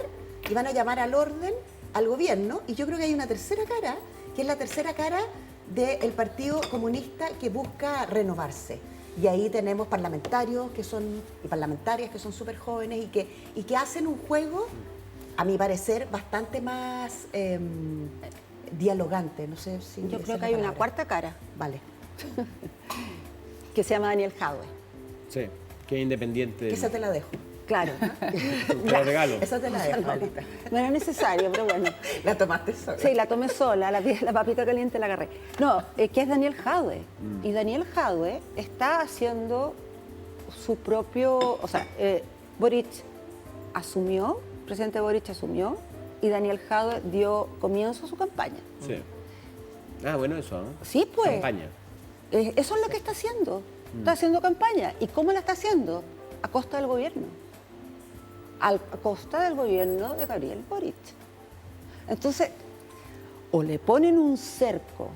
y van a llamar al orden al gobierno. Y yo creo que hay una tercera cara, que es la tercera cara del Partido Comunista que busca renovarse. Y ahí tenemos parlamentarios y parlamentarias que son súper jóvenes y que hacen un juego, a mi parecer, bastante más dialogante. No sé si Yo esa creo es que la hay una palabra. cuarta cara, Vale. que se llama Daniel Jadwe. Sí, que es independiente. Que esa te la dejo. Claro. Te la regalo. Esa te la dejo, Paulita. No era necesario, pero bueno. La tomaste sola. Sí, la tomé sola, la papita caliente la agarré. No, que es Daniel Jadwe. Y Daniel Jadwe está haciendo su propio... O sea, Boric asumió, el presidente Boric asumió, y Daniel Jadwe dio comienzo a su campaña. Sí. Ah, bueno, eso, ¿no? Sí, pues. Campaña. Eso es lo que está haciendo. Está haciendo campaña. ¿Y cómo la está haciendo? A costa del gobierno. A costa del gobierno de Gabriel Boric. Entonces, o le ponen un cerco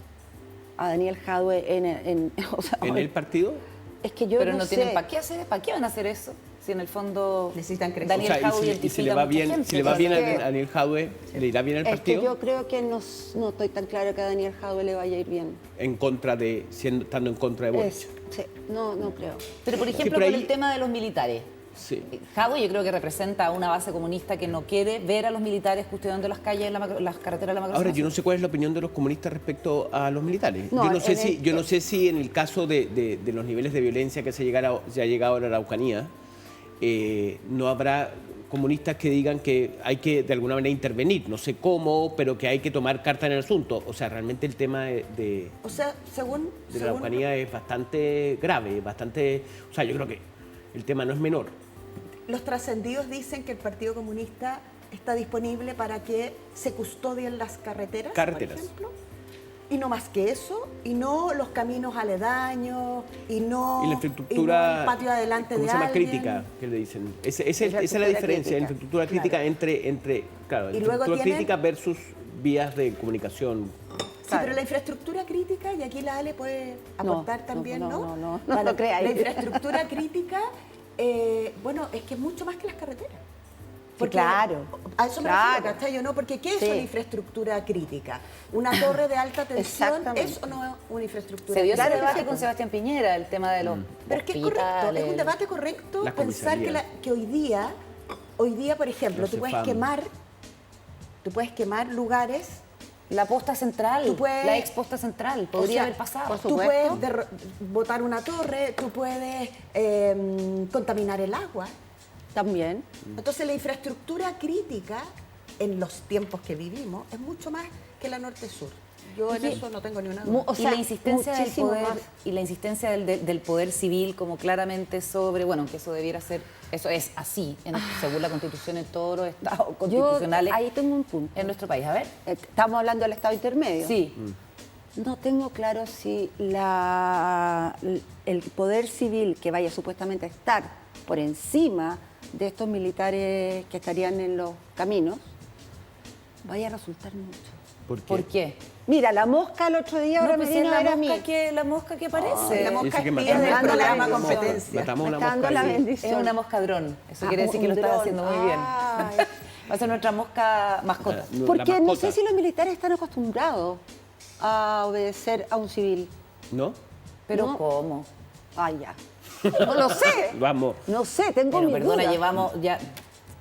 a Daniel Jadwe o sea, ¿En el partido? es que yo Pero no no sé. tienen para qué hacer, ¿para qué van a hacer eso? Si en el fondo Necesitan crecer. Daniel O sea, Jadwe y si identifica le a va mucha bien, gente. si le va bien a Entonces, Daniel Jadwe, ¿le irá bien al Es que partido? yo creo que no estoy tan claro que a Daniel Jadwe le vaya a ir bien. En contra de, estando en contra de Boric. Sí, no creo. Pero, por ejemplo, por con ahí- el tema de los militares. Sí. Jadwe yo creo que representa a una base comunista que no quiere ver a los militares custodiando las calles, las carreteras de la Ahora, yo no sé cuál es la opinión de los comunistas respecto a los militares. No, yo no sé en si, en el caso de los niveles de violencia que se ha llegado a la Araucanía, no habrá comunistas que digan que hay que de alguna manera intervenir, no sé cómo, pero que hay que tomar carta en el asunto. O sea, realmente el tema de O sea, según la Araucanía es bastante grave, o sea, yo creo que el tema no es menor. los trascendidos dicen que el Partido Comunista está disponible para que se custodien las carreteras, Carreteras. por ejemplo. y no más que eso, y no los caminos aledaños, y no, Y la infraestructura, y no el patio adelante ¿cómo de se llama? alguien. Crítica, ¿qué le dicen? Esa es la diferencia, infraestructura crítica entre claro, Y luego infraestructura tienen- crítica versus vías de comunicación. Sí, pero la infraestructura crítica, y aquí la Ale puede aportar No, también, no, ¿no? no Vale, lo creáis. La infraestructura crítica, bueno, es que es mucho más que las carreteras. claro, A eso me claro. refiero, ¿cachai? ¿No? Porque ¿qué es Sí. una infraestructura crítica? ¿Una torre de alta tensión Exactamente. es o no es una infraestructura Se dio ese crítica? debate con Sebastián Piñera, el tema de los Pero es que es correcto, es hospitales. un debate correcto Las pensar que, comisarías. que hoy día, por ejemplo, Los tú puedes CEFAM. quemar lugares. La posta central, Tú puedes- la ex posta central, podría O sea, haber pasado. por Tú supuesto. puedes botar una torre, tú puedes contaminar el agua. También. Entonces la infraestructura crítica en los tiempos que vivimos es mucho más que la norte-sur. Yo en Oye, eso no tengo ni una mu- duda. o y sea, la insistencia del muchísimo poder más. y la insistencia del poder civil como claramente sobre, bueno, que eso debiera ser, eso es así, según la Constitución en todos los estados Yo constitucionales ahí tengo un punto. en nuestro país. A ver. Estamos hablando del estado intermedio. Sí. No tengo claro si el poder civil que vaya supuestamente a estar por encima de estos militares que estarían en los caminos vaya a resultar mucho. ¿Por qué? Mira, la mosca el otro día ahora No, me pues si vino es a ver a mí. la mosca que aparece. La mosca Dice que espía matamos- del dando la programa bendición. competencia. Matamos Me una está dando mosca la ahí. bendición. Es una mosca dron. Eso Ah, quiere decir que un lo estás dron. haciendo muy bien. Ay. Va a ser nuestra mosca mascota. La Porque no mascota. sé si los militares están acostumbrados a obedecer a un civil. ¿No? Pero No. ¿cómo? Ay, ya. No lo sé. Vamos. No sé, tengo Pero mi perdona, duda. llevamos ya.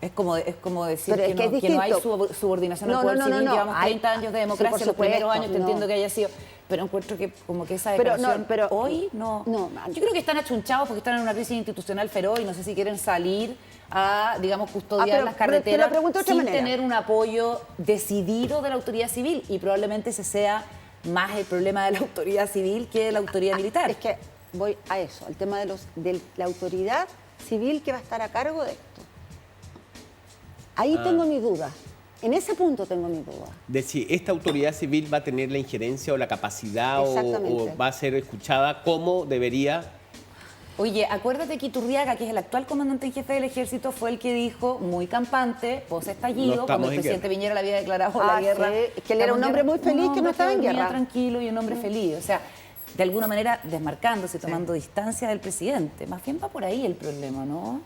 Es como decir Pero es que es que no hay distinto. subordinación No, al poder no, no, civil. no. Llevamos Hay- 30 años de sí, democracia, por los primeros supuesto, años te no. entiendo que haya sido. Pero encuentro que como que esa Pero no, declaración pero- hoy no. no, Yo creo que están achunchados porque están en una crisis institucional feroz y no sé si quieren salir a, digamos, custodiar pero- las pero te lo carreteras pregunto de otra sin manera. tener un apoyo decidido de la autoridad civil. Y probablemente ese sea más el problema de la autoridad civil que de la autoridad militar. Es que voy a eso, al tema de la autoridad civil que va a estar a cargo de esto. Ahí tengo mi duda. En ese punto tengo mi duda. De si esta autoridad civil va a tener la injerencia o la capacidad Exactamente. o va a ser escuchada como debería. Oye, acuérdate que Iturriaga, que es el actual comandante en jefe del ejército, fue el que dijo, muy campante, post No estallido, estamos cuando el en presidente guerra. Piñera le había declarado la Ah, guerra. sí, que él era un Estamos hombre en muy feliz, que no estaba en dormía guerra. tranquilo y un hombre feliz. O sea, de alguna manera desmarcándose, tomando distancia del presidente. Más bien va por ahí el problema, ¿no?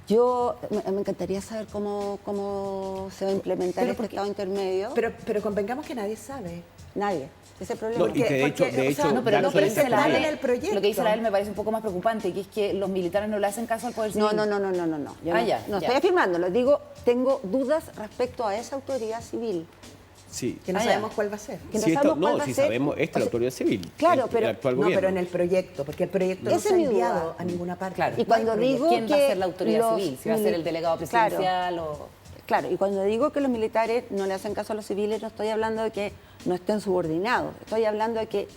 Yo me encantaría saber cómo se va a implementar Pero este porque- estado intermedio. Pero convengamos que nadie sabe. Nadie. Ese es el problema. No, y que de hecho, porque, o sea, No, pero ya lo que suele dice ser la como- Ale- Ale, en el proyecto. lo que dice la Ale me parece un poco más preocupante, que es que los militares no le hacen caso al poder civil. No. Yo Ah, no, ya, no ya. estoy afirmándolo. Digo, tengo dudas respecto a esa autoridad civil. Sí. Que no Ah, ya. sabemos cuál va a ser. Que no Sí, esto- sabemos cuál va a sí ser. sabemos, esta es O sea, la autoridad civil. claro, el pero- actual No, gobierno. pero en el proyecto, porque el proyecto no Esa se ha es mi enviado duda. a ninguna parte. Claro. Y cuando digo ¿Quién va a que ser la autoridad los civil? Si va a ser el delegado Claro. presidencial o... Claro, y cuando digo que los militares no le hacen caso a los civiles, no estoy hablando de que no estén subordinados. Estoy hablando de que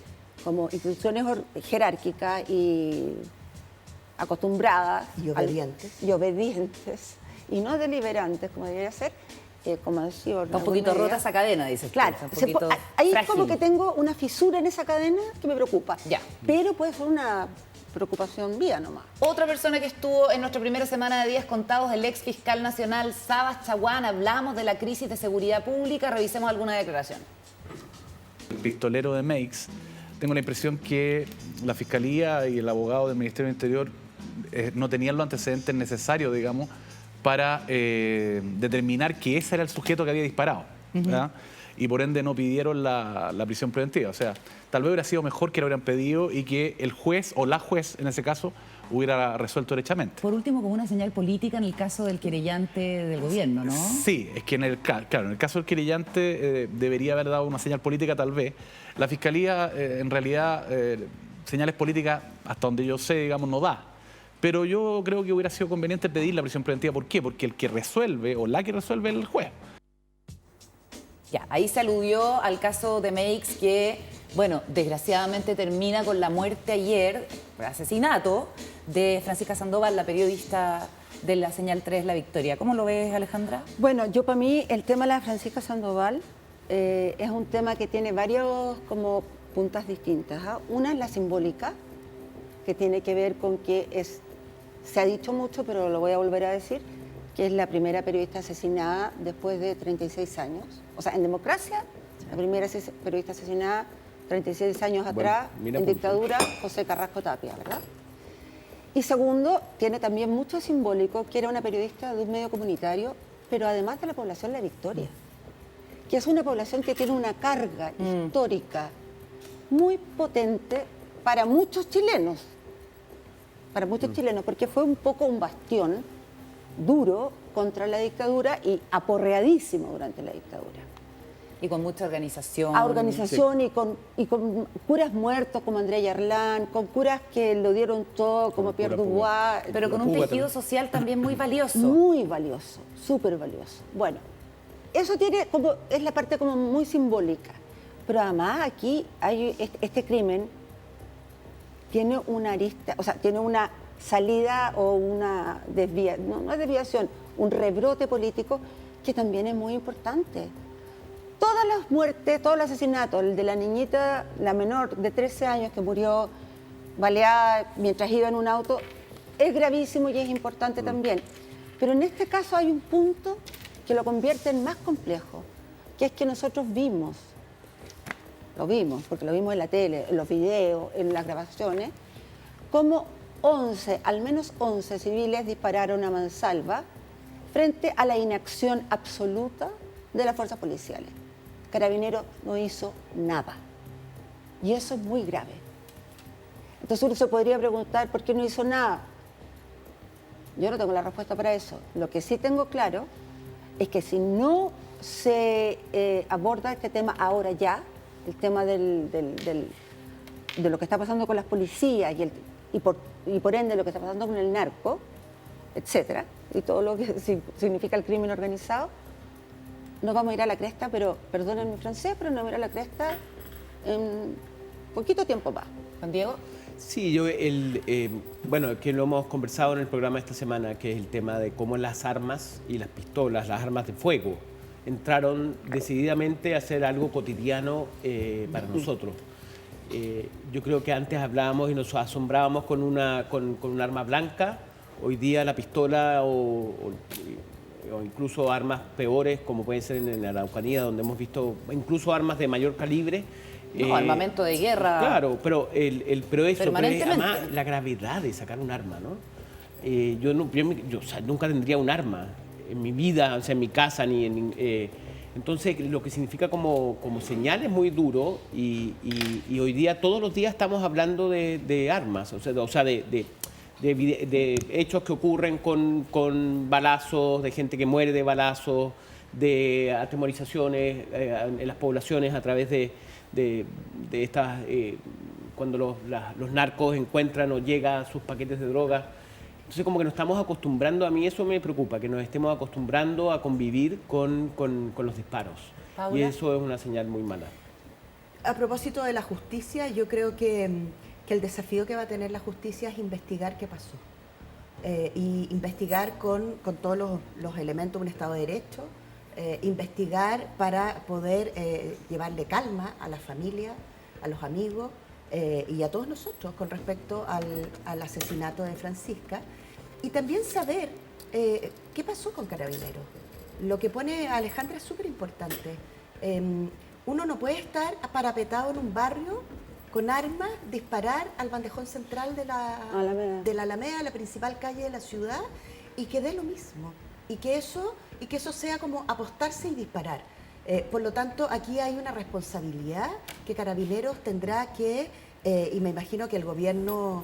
como instituciones jerárquicas y acostumbradas Y obedientes. y no deliberantes, como debería ser, como decía. Está un poquito rota esa cadena, dices tú, Claro, está un poquito ahí frágil. como que tengo una fisura en esa cadena que me preocupa. Ya. Pero puede ser una preocupación mía nomás. Otra persona que estuvo en nuestra primera semana de días contados, el ex fiscal nacional Sabas Chaguán. Hablamos de la crisis de seguridad pública. Revisemos alguna declaración. El pistolero de Meix, tengo la impresión que la Fiscalía y el abogado del Ministerio del Interior no tenían los antecedentes necesarios, digamos, para determinar que ese era el sujeto que había disparado. ¿verdad? Y por ende no pidieron la prisión preventiva. O sea, tal vez hubiera sido mejor que lo hubieran pedido y que el juez o la juez, en ese caso, hubiera resuelto derechamente. Por último, como una señal política en el caso del querellante del gobierno, ¿no? Sí, es que en el caso del querellante debería haber dado una señal política tal vez. La Fiscalía en realidad señales políticas, hasta donde yo sé, digamos, no da. Pero yo creo que hubiera sido conveniente pedir la prisión preventiva. ¿Por qué? Porque el que resuelve o la que resuelve es el juez. Ya, ahí se aludió al caso de Meix que, bueno, desgraciadamente termina con la muerte ayer, por asesinato, de Francisca Sandoval, la periodista de la Señal 3 La Victoria. ¿Cómo lo ves, Alejandra? Bueno, yo para mí el tema de la Francisca Sandoval es un tema que tiene varios como puntas distintas. ¿Ah? Una es la simbólica, que tiene que ver con que se ha dicho mucho, pero lo voy a volver a decir, que es la primera periodista asesinada después de 36 años. O sea, en democracia, la primera periodista asesinada 36 años atrás, mira, en punto. dictadura, José Carrasco Tapia, ¿verdad? Y segundo, tiene también mucho simbólico que era una periodista de un medio comunitario, pero además de la población La Victoria, que es una población que tiene una carga histórica muy potente para muchos chilenos, porque fue un poco un bastión duro contra la dictadura y aporreadísimo durante la dictadura. Y con mucha organización. A organización y con curas muertos como Andrea Yarlán, con curas que lo dieron todo como Con Pierre cura Dubois. Pero con un Cuba tejido también. social también muy valioso. Muy valioso, súper valioso. Bueno, eso tiene como, es la parte como muy simbólica. Pero además aquí hay este crimen tiene una arista, o sea, tiene una salida o una no es desviación, un rebrote político que también es muy importante. Todas las muertes, todos los asesinatos, el de la niñita, la menor de 13 años que murió baleada mientras iba en un auto, es gravísimo y es importante también. Pero en este caso hay un punto que lo convierte en más complejo, que es que nosotros lo vimos, porque lo vimos en la tele, en los videos, en las grabaciones, como al menos 11 civiles dispararon a mansalva frente a la inacción absoluta de las fuerzas policiales. Carabineros no hizo nada. Y eso es muy grave. Entonces uno se podría preguntar por qué no hizo nada. Yo no tengo la respuesta para eso. Lo que sí tengo claro es que si no se aborda este tema ahora ya, el tema de lo que está pasando con las policías y por ende lo que está pasando con el narco, etcétera, y todo lo que significa el crimen organizado, nos vamos a ir a la cresta, pero perdonen mi francés, pero nos vamos a ir a la cresta en poquito tiempo más. Juan Diego. Sí, bueno, que lo hemos conversado en el programa esta semana, que es el tema de cómo las armas y las pistolas, las armas de fuego, entraron decididamente a ser algo cotidiano para nosotros. Yo creo que antes hablábamos y nos asombrábamos con un arma blanca. Hoy día la pistola o incluso armas peores, como pueden ser en la Araucanía, donde hemos visto incluso armas de mayor calibre. No, armamento de guerra. Claro, pero Permanentemente. además la gravedad de sacar un arma, ¿no? Yo, o sea, nunca tendría un arma en mi vida, o sea, en mi casa, entonces lo que significa como señal es muy duro y hoy día, todos los días estamos hablando de armas, o sea, de hechos que ocurren con balazos, de gente que muere de balazos, de atemorizaciones en las poblaciones a través de estas, cuando los narcos encuentran o llegan sus paquetes de droga. Entonces como que nos estamos acostumbrando, a mí eso me preocupa, que nos estemos acostumbrando a convivir con los disparos. Paula. Y eso es una señal muy mala. A propósito de la justicia, yo creo que el desafío que va a tener la justicia es investigar qué pasó. Y investigar con todos los elementos de un Estado de Derecho, investigar para poder llevarle calma a la familia, a los amigos y a todos nosotros con respecto al asesinato de Francisca. Y también saber qué pasó con Carabineros. Lo que pone Alejandra es súper importante. Uno no puede estar parapetado en un barrio con armas, disparar al bandejón central de la Alameda, la principal calle de la ciudad, y que dé lo mismo. Y que eso sea como apostarse y disparar. Por lo tanto, aquí hay una responsabilidad que Carabineros tendrá que, y me imagino que el gobierno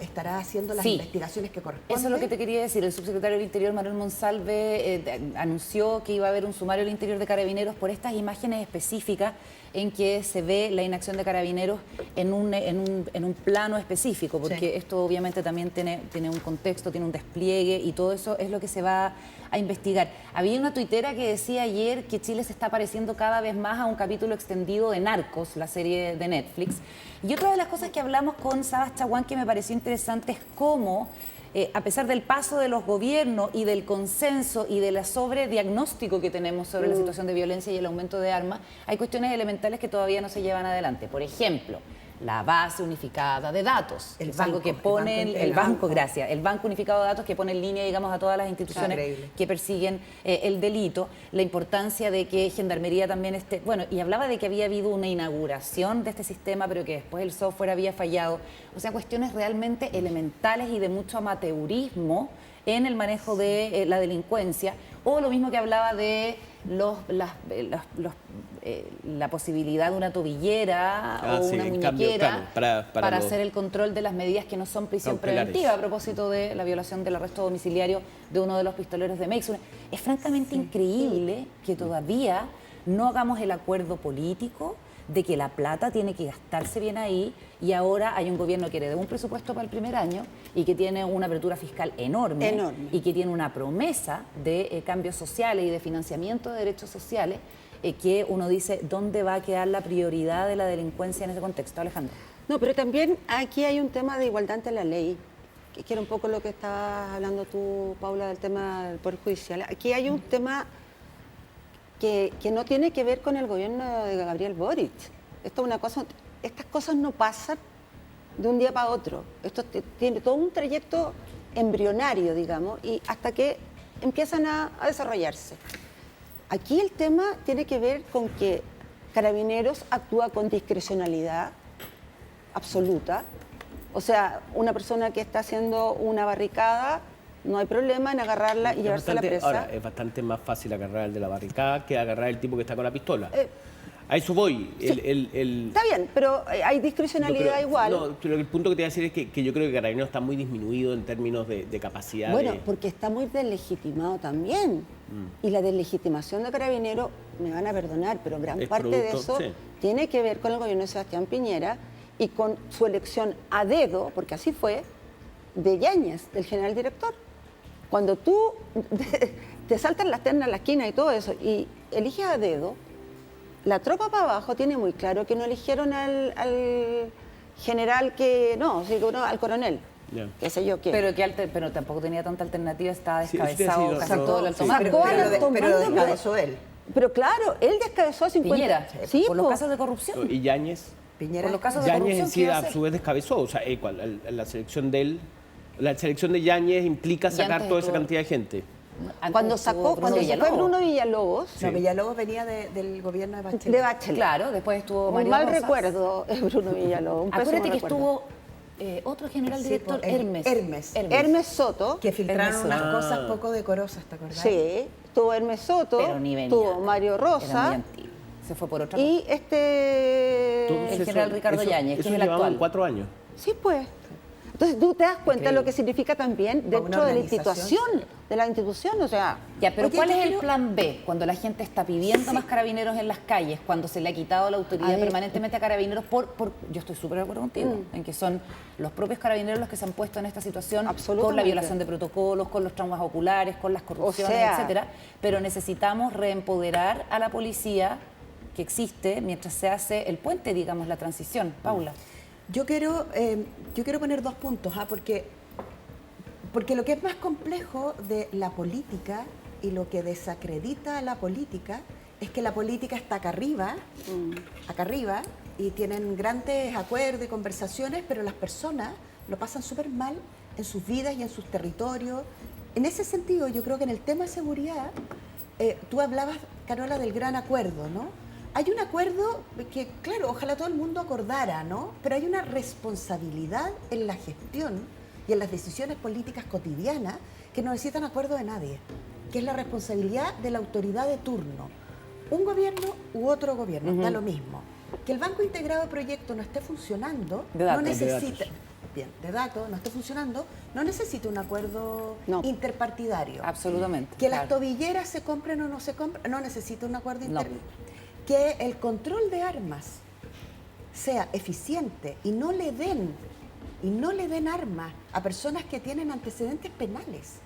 estará haciendo las investigaciones que corresponden. Eso es lo que te quería decir. El subsecretario del Interior, Manuel Monsalve, anunció que iba a haber un sumario al interior de Carabineros por estas imágenes específicas en que se ve la inacción de Carabineros en un plano específico, porque esto obviamente también tiene un contexto, tiene un despliegue, y todo eso es lo que se va a investigar. Había una tuitera que decía ayer que Chile se está pareciendo cada vez más a un capítulo extendido de Narcos, la serie de Netflix. Y otra de las cosas que hablamos con Sabas Chaguán que me pareció interesante es cómo, a pesar del paso de los gobiernos y del consenso y del sobrediagnóstico que tenemos sobre la situación de violencia y el aumento de armas, hay cuestiones elementales que todavía no se llevan adelante. Por ejemplo, la base unificada de datos, El es algo banco, que pone el banco. gracias, el banco unificado de datos que pone en línea, digamos, a todas las instituciones Increíble. que persiguen el delito, la importancia de que Gendarmería también esté, bueno, y hablaba de que había habido una inauguración de este sistema, pero que después el software había fallado, o sea, cuestiones realmente elementales y de mucho amateurismo en el manejo de la delincuencia, o lo mismo que hablaba de la posibilidad de una tobillera o sí, una en cambio, muñequera claro, para los- hacer el control de las medidas que no son prisión cautelares. preventiva, a propósito de la violación del arresto domiciliario de uno de los pistoleros de Meix. Es francamente increíble que todavía no hagamos el acuerdo político de que la plata tiene que gastarse bien ahí, y ahora hay un gobierno que heredó un presupuesto para el primer año y que tiene una apertura fiscal enorme, Enorme. y que tiene una promesa de cambios sociales y de financiamiento de derechos sociales, que uno dice, ¿dónde va a quedar la prioridad de la delincuencia en ese contexto, Alejandro? No, pero también aquí hay un tema de igualdad ante la ley, que era un poco lo que estabas hablando tú, Paula, del tema del Poder Judicial. Aquí hay un tema que no tiene que ver con el gobierno de Gabriel Boric. Esto es una cosa, estas cosas no pasan de un día para otro. Esto tiene todo un trayecto embrionario, digamos, y hasta que empiezan a desarrollarse. Aquí el tema tiene que ver con que Carabineros actúa con discrecionalidad absoluta. O sea, una persona que está haciendo una barricada, no hay problema en agarrarla y Es llevarse a la bastante- presa. Ahora, es bastante más fácil agarrar el de la barricada que agarrar el tipo que está con la pistola. A eso voy. Está bien, pero hay discrecionalidad Yo creo- igual. No, pero el punto que te voy a decir es que yo creo que Carabineros está muy disminuido en términos de capacidad. Bueno, de- porque está muy deslegitimado también. Y la deslegitimación de Carabineros, me van a perdonar, pero gran Es parte de producto, eso sí. tiene que ver con el gobierno de Sebastián Piñera y con su elección a dedo, porque así fue, de Yáñez, del general director. Cuando tú te saltan las ternas a la esquina y todo eso, y eliges a dedo, la tropa para abajo tiene muy claro que no eligieron al general que, no, sino al coronel, Ya. qué sé yo qué. Pero tampoco tenía tanta alternativa, estaba Sí, eso te descabezado iba a decir, casi todo el sí, alto mando. sacó al alto pero mando, pero- descabezó él. Pero claro, él descabezó a 50. Piñera, Sí, por los po. casos de corrupción. Y Yáñez. Piñera. Por los casos de Yáñez corrupción, en sí ¿qué iba a a hacer? su vez descabezó. O sea, la selección de él, la selección de Yáñez implica sacar antes toda esa estuvo- cantidad de gente. Antes Cuando estuvo sacó, Bruno cuando se fue Villalobos. Bruno Villalobos, No, Villalobos venía del gobierno de Bachelet. de Bachelet. Claro, después estuvo Un Mario mal Rosas. recuerdo es Bruno Villalobos. Un Acuérdate pésimo que recuerdo. estuvo otro general Sí, director, por- Hermes. Hermes Soto. Que filtraron Hermes unas Soto. cosas poco decorosas, ¿te acordás? Sí, tuvo Hermes Soto, Pero ni venía. tuvo Mario Era muy Rosa antiguo. Se fue por otra y El general Ricardo Yáñez, que eso es el llevaban actual. 4 años. Sí, pues. Entonces tú te das cuenta Increíble. lo que significa también Una dentro de la organización. institución, de la institución, o sea, Ya, pero Oye, ¿cuál yo es el quiero- plan B cuando la gente está pidiendo más carabineros en las calles, cuando se le ha quitado la A autoridad ver. permanentemente a carabineros yo estoy súper de acuerdo contigo, en que son los propios carabineros los que se han puesto en esta situación con la Absolutamente. violación de protocolos, con los traumas oculares, con las corrupciones, sea- etcétera, pero necesitamos reempoderar a la policía que existe mientras se hace el puente, digamos, la transición. Paula. Yo quiero poner 2 puntos, porque lo que es más complejo de la política y lo que desacredita a la política es que la política está acá arriba, y tienen grandes acuerdos y conversaciones, pero las personas lo pasan súper mal en sus vidas y en sus territorios. En ese sentido, yo creo que en el tema de seguridad, tú hablabas, Carola, del gran acuerdo, ¿no? Hay un acuerdo que, claro, ojalá todo el mundo acordara, ¿no? Pero hay una responsabilidad en la gestión y en las decisiones políticas cotidianas que no necesitan acuerdo de nadie, que es la responsabilidad de la autoridad de turno. Un gobierno u otro gobierno, da lo mismo. Que el Banco Integrado de Proyectos no esté funcionando, De datos. no De necesita... Bien, de datos, no esté funcionando, no necesita un acuerdo No. interpartidario. Absolutamente. Que las claro. tobilleras se compren o no se compren, no necesita un acuerdo No. Que el control de armas sea eficiente y no le den armas a personas que tienen antecedentes penales.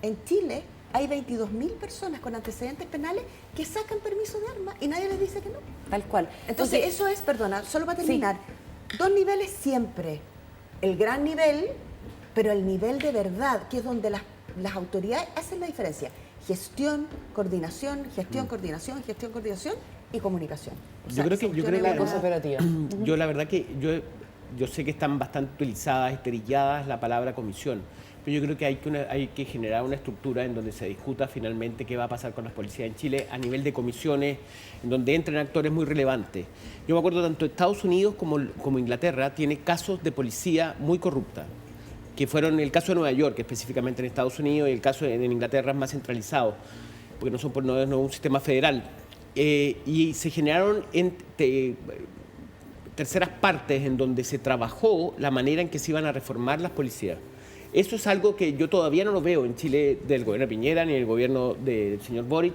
En Chile, hay 22.000 personas con antecedentes penales que sacan permiso de armas y nadie les dice que no. Tal cual. Entonces, eso es, perdona, solo para terminar, dos niveles siempre. El gran nivel, pero el nivel de verdad, que es donde las autoridades hacen la diferencia. Gestión, coordinación, gestión, coordinación, gestión, coordinación y comunicación. O sea, Yo creo que la cosa operativa. Yo la verdad que yo sé que están bastante utilizadas, esterilladas la palabra comisión, pero yo creo que hay que generar una estructura en donde se discuta finalmente qué va a pasar con las policías en Chile a nivel de comisiones, en donde entren actores muy relevantes. Yo me acuerdo tanto Estados Unidos como Inglaterra tiene casos de policía muy corrupta, que fueron el caso de Nueva York, específicamente en Estados Unidos, y el caso en Inglaterra es más centralizado, porque no es un sistema federal. Y se generaron terceras partes en donde se trabajó la manera en que se iban a reformar las policías. Eso es algo que yo todavía no lo veo en Chile del gobierno de Piñera ni del gobierno del señor Boric,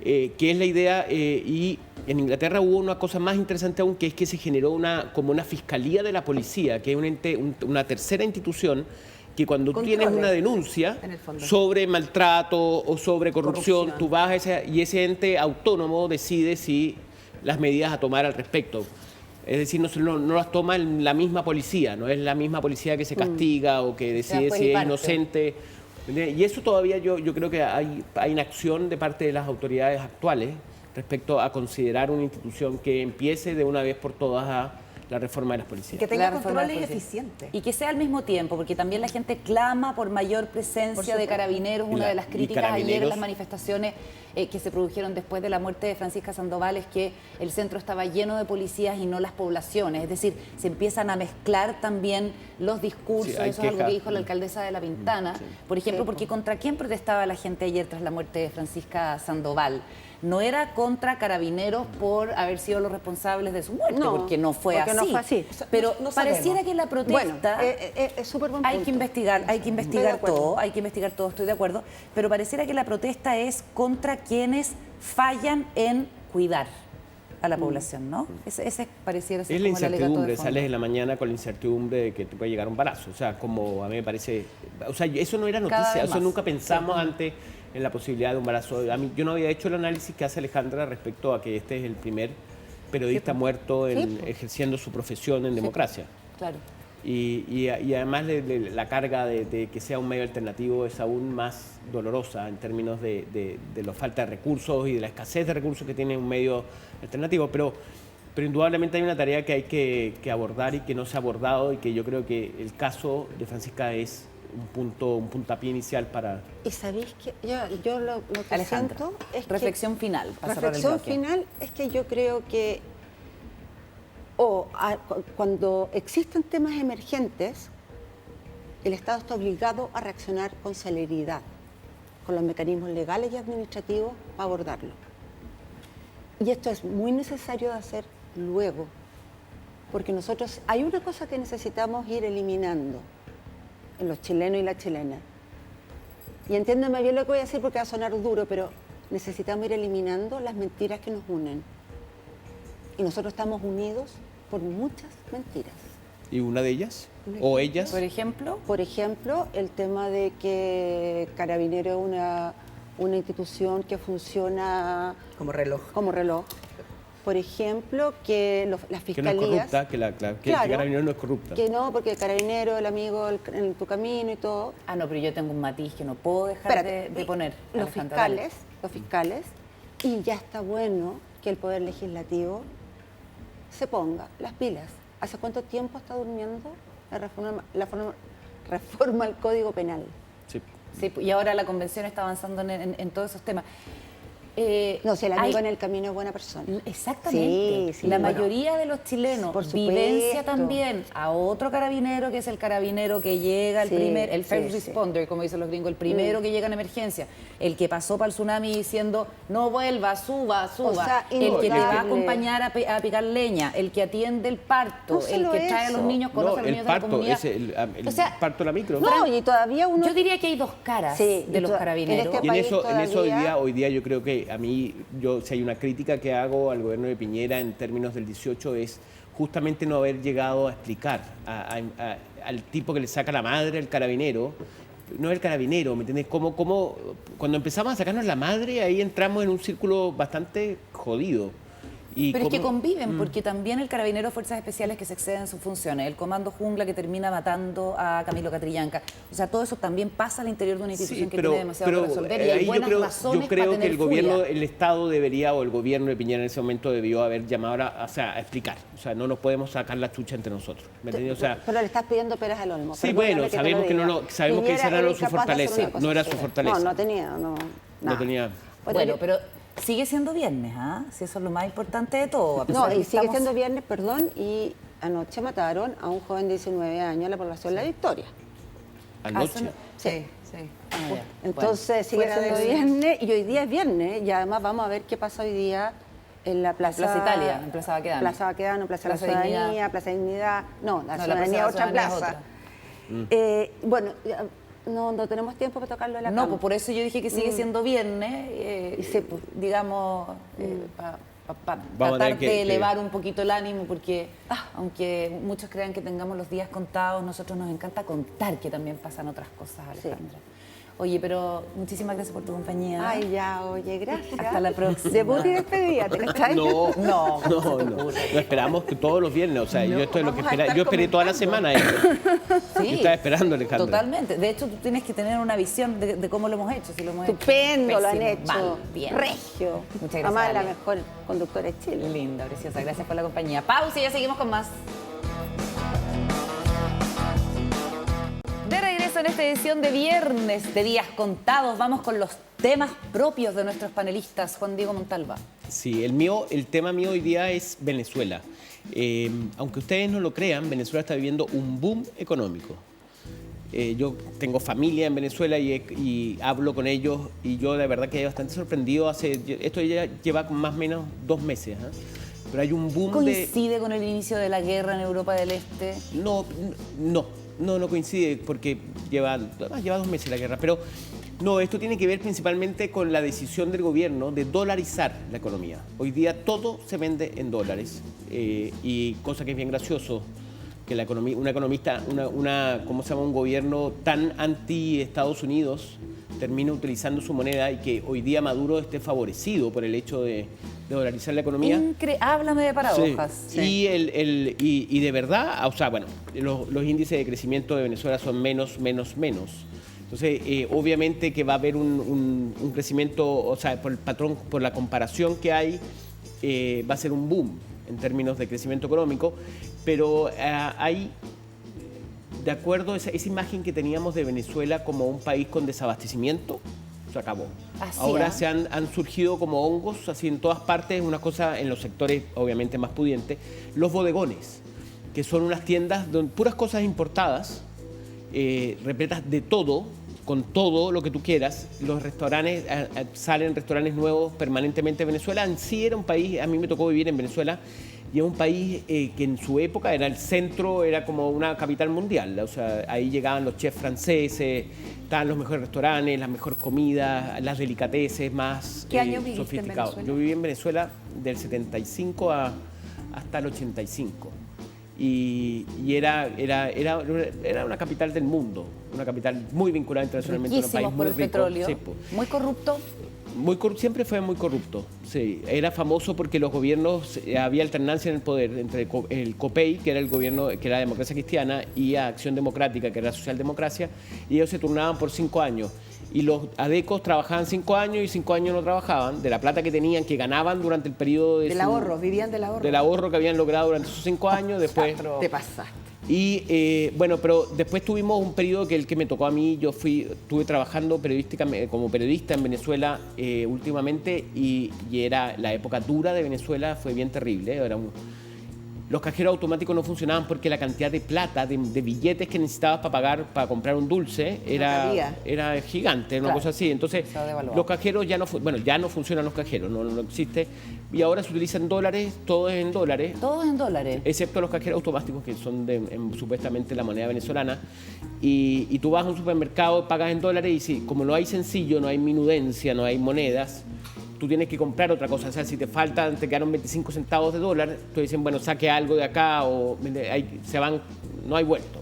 que es la idea, y en Inglaterra hubo una cosa más interesante aún, que es que se generó como una fiscalía de la policía, que es una tercera institución que cuando tú tienes una denuncia en el fondo, sobre maltrato o sobre corrupción, tú vas y ese ente autónomo decide si las medidas a tomar al respecto. Es decir, no las toma la misma policía, no es la misma policía que se castiga o que decide si es inocente. Y eso todavía yo creo que hay inacción de parte de las autoridades actuales respecto a considerar una institución que empiece de una vez por todas a la reforma de las policías. Que tenga La reforma de las controles policías. eficientes. Y que sea al mismo tiempo, porque también la gente clama por mayor presencia de carabineros. Una de las críticas ayer en las manifestaciones que se produjeron después de la muerte de Francisca Sandoval es que el centro estaba lleno de policías y no las poblaciones. Es decir, se empiezan a mezclar también los discursos. Sí, hay eso es algo que quejas. dijo la alcaldesa de La Pintana, por ejemplo, porque ¿contra quién protestaba la gente ayer tras la muerte de Francisca Sandoval? No era contra carabineros por haber sido los responsables de su muerte, No, porque no fue porque así. no fue así. Pero No pareciera sabemos. que la protesta... Bueno, es súper buen hay punto. que investigar Estoy de acuerdo. todo, hay que investigar todo, estoy de acuerdo, pero pareciera que la protesta es contra quienes fallan en cuidar a la población, ¿no? Ese pareciera ser Es la como el alegato de incertidumbre, fondo. sales en la mañana con la incertidumbre de que te puede llegar un balazo. O sea, como a mí me parece... O sea, eso no era Cada noticia, vez eso más. nunca pensamos antes en la posibilidad de un balazo. Yo no había hecho el análisis que hace Alejandra respecto a que este es el primer periodista muerto ejerciendo su profesión en democracia. Claro. Y además la carga de que sea un medio alternativo es aún más dolorosa en términos de la falta de recursos y de la escasez de recursos que tiene un medio alternativo. Pero indudablemente hay una tarea que hay que abordar y que no se ha abordado, y que yo creo que el caso de Francisca es un puntapié inicial para... Y sabéis que yo lo que Alejandra, siento es reflexión final, para cerrar el reflexión bloque. final es que yo creo que cuando existen temas emergentes, el Estado está obligado a reaccionar con celeridad, con los mecanismos legales y administrativos para abordarlo. Y esto es muy necesario de hacer luego, porque nosotros, hay una cosa que necesitamos ir eliminando en los chilenos y las chilenas. Y entiéndeme bien lo que voy a decir porque va a sonar duro, pero necesitamos ir eliminando las mentiras que nos unen. Y nosotros estamos unidos por muchas mentiras. ¿Y una de ellas? ¿O ellas? Por ejemplo, Por ejemplo, el tema de que Carabinero es una institución que funciona Como reloj. como reloj. Por ejemplo, que las Que no es fiscalías... corrupta, que Claro, Carabinero no es corrupta. Que no, porque el Carabinero, el amigo en tu camino y todo. no, pero yo tengo un matiz que no puedo dejar Espérate, de poner. los Alejandra, dale. fiscales, y ya está bueno que el Poder Legislativo se ponga las pilas. ¿Hace cuánto tiempo está durmiendo la reforma al Código Penal? Sí. Sí, y ahora la convención está avanzando en todos esos temas. No, si el amigo hay- en el camino es buena persona. Exactamente. Sí, la bueno. mayoría de los chilenos Por vivencia supuesto. también a otro carabinero, que es el carabinero que llega, Sí, el first sí, sí. responder, como dicen los gringos, el primero que llega en emergencia, el que pasó para el tsunami diciendo no vuelva, suba, sea, el que te va a indudable. acompañar a picar leña, el que atiende el parto, No el solo que trae a los eso. niños, conoce a los el niños de la parto, comunidad. es el O sea, parto de la micro. No, y todavía uno... yo diría que hay dos caras Sí, de los en carabineros. este Y en país eso hoy todavía- día yo creo que a mí, si hay una crítica que hago al gobierno de Piñera en términos del 18 es justamente no haber llegado a explicar al tipo que le saca la madre al carabinero no es el carabinero, ¿me entiendes? Como cuando empezamos a sacarnos la madre, ahí entramos en un círculo bastante jodido. Y Pero es que cómo- conviven, porque también el carabinero de Fuerzas Especiales que se exceden en sus funciones, el comando jungla que termina matando a Camilo Catrillanca, o sea, todo eso también pasa al interior de una institución que tiene demasiado que resolver y hay ahí buenas razones yo creo para que tener el gobierno, furia. el Estado debería, o el gobierno de Piñera en ese momento debió haber llamado a explicar. O sea, no nos podemos sacar la chucha entre nosotros. ¿Me entiendes? O sea, pero le estás pidiendo peras al olmo. sí, Perdóname bueno, te sabemos lo que no diga. lo- sabemos que Piñera esa era era su incapaz de hacer fortaleza, una cosa no era así. su fortaleza. No tenía, no nada. tenía... Bueno, pero sigue siendo viernes, ¿ah? Si eso es lo más importante de todo. A pesar No, de y que sigue estamos- siendo viernes, perdón, y anoche mataron a un joven de 19 años en la población La Victoria. Anoche. Sí. Sí. Ah, ya. Entonces sigue fuera siendo de- viernes y hoy día es viernes y además vamos a ver qué pasa hoy día en la Plaza Italia, en Plaza Baquedano. Plaza Baquedano, Plaza de la Plaza Dignidad. Ciudadanía, Plaza Dignidad. No, la No, la Ciudadanía Plaza es otra de la Ciudadanía es plaza. Bueno, no tenemos tiempo para tocarlo de la No, cama. pues por eso yo dije que sigue siendo viernes, Y sí, pues. digamos, para Vamos a tratar tener que- de elevar un poquito el ánimo, porque aunque muchos crean que tengamos los días contados, nosotros nos encanta contar que también pasan otras cosas, Alejandra. Oye, pero muchísimas gracias por tu compañía. Ay, ya, oye, gracias. Hasta la próxima. Debut y despedida, ¿te cachai? No, No, no, no. Lo esperamos que todos los viernes. O sea, yo esto es lo que vamos a esperaba. estar Yo esperé toda la semana esto. Sí, Yo estaba esperando, Alejandra. Totalmente. De hecho, tú tienes que tener una visión de cómo lo hemos hecho. Si lo hemos Estupendo, hecho lo han pésimo, hecho. mal, bien. Regio. Muchas gracias, Además, la Ale. mejor conductora de Chile. Linda, preciosa. Gracias por la compañía. Pausa y ya seguimos con más. De regreso en esta edición de viernes de Días Contados, vamos con los temas propios de nuestros panelistas. Juan Diego Montalva. Sí, el tema mío hoy día es Venezuela. Aunque ustedes no lo crean, Venezuela está viviendo un boom económico. Yo tengo familia en Venezuela y hablo con ellos y yo de verdad quedé bastante sorprendido. Esto ya lleva más o menos 2 meses, ¿eh? Pero hay un boom de... ¿Coincide con el inicio de la guerra en Europa del Este? No coincide porque lleva 2 meses la guerra, pero no, esto tiene que ver principalmente con la decisión del gobierno de dolarizar la economía. Hoy día todo se vende en dólares y cosa que es bien gracioso que la economía, un economista, ¿cómo se llama? Un gobierno tan anti Estados Unidos termina utilizando su moneda y que hoy día Maduro esté favorecido por el hecho de dolarizar la economía. Háblame de paradojas. Sí. Y de verdad, o sea, bueno, los índices de crecimiento de Venezuela son menos. Entonces, obviamente que va a haber un crecimiento, o sea, por el patrón, por la comparación que hay, va a ser un boom en términos de crecimiento económico, pero hay, de acuerdo a esa imagen que teníamos de Venezuela como un país con desabastecimiento, se acabó. Así, Ahora ¿ah? se han surgido como hongos, así en todas partes, una cosa en los sectores obviamente más pudientes, los bodegones, que son unas tiendas donde puras cosas importadas, repletas de todo, con todo lo que tú quieras. Los restaurantes, salen restaurantes nuevos permanentemente. Venezuela en sí era un país, a mí me tocó vivir en Venezuela, y es un país que en su época era el centro, era como una capital mundial. O sea, ahí llegaban los chefs franceses, estaban los mejores restaurantes, las mejores comidas, las delicateces más ¿Qué año viviste en sofisticados. Venezuela? Yo viví en Venezuela del 75 hasta el 85. Y era una capital del mundo, una capital muy vinculada internacionalmente. Un Riquísimos país por muy el rico. petróleo. Sí, po. Muy corrupto. Siempre fue muy corrupto, sí. Era famoso porque los gobiernos, había alternancia en el poder entre el COPEI, que era el gobierno, que era Democracia Cristiana, y Acción Democrática, que era Socialdemocracia, y ellos se turnaban por 5 años. Y los adecos trabajaban 5 años y 5 años no trabajaban, de la plata que tenían, que ganaban durante el periodo de Del ahorro, vivían del ahorro. del ahorro que habían logrado durante esos 5 años, después... Te pasaste. Y bueno, pero después tuvimos un periodo que el que me tocó a mí, estuve trabajando como periodista en Venezuela últimamente y era la época dura de Venezuela, fue bien terrible. Los cajeros automáticos no funcionaban porque la cantidad de plata, de billetes que necesitabas para comprar un dulce era gigante, una Claro. cosa así. Entonces, Se ha devaluado. los cajeros ya no funcionan los cajeros, no existe. Y ahora se utilizan dólares, todo es en dólares. Todos en dólares. Excepto los cajeros automáticos, que son supuestamente la moneda venezolana. Y tú vas a un supermercado, pagas en dólares y si, como no hay sencillo, no hay minudencia, no hay monedas, tú tienes que comprar otra cosa. O sea, si te faltan, te quedaron 25 centavos de dólar, tú dicen, bueno, saque algo de acá o no hay vuelto.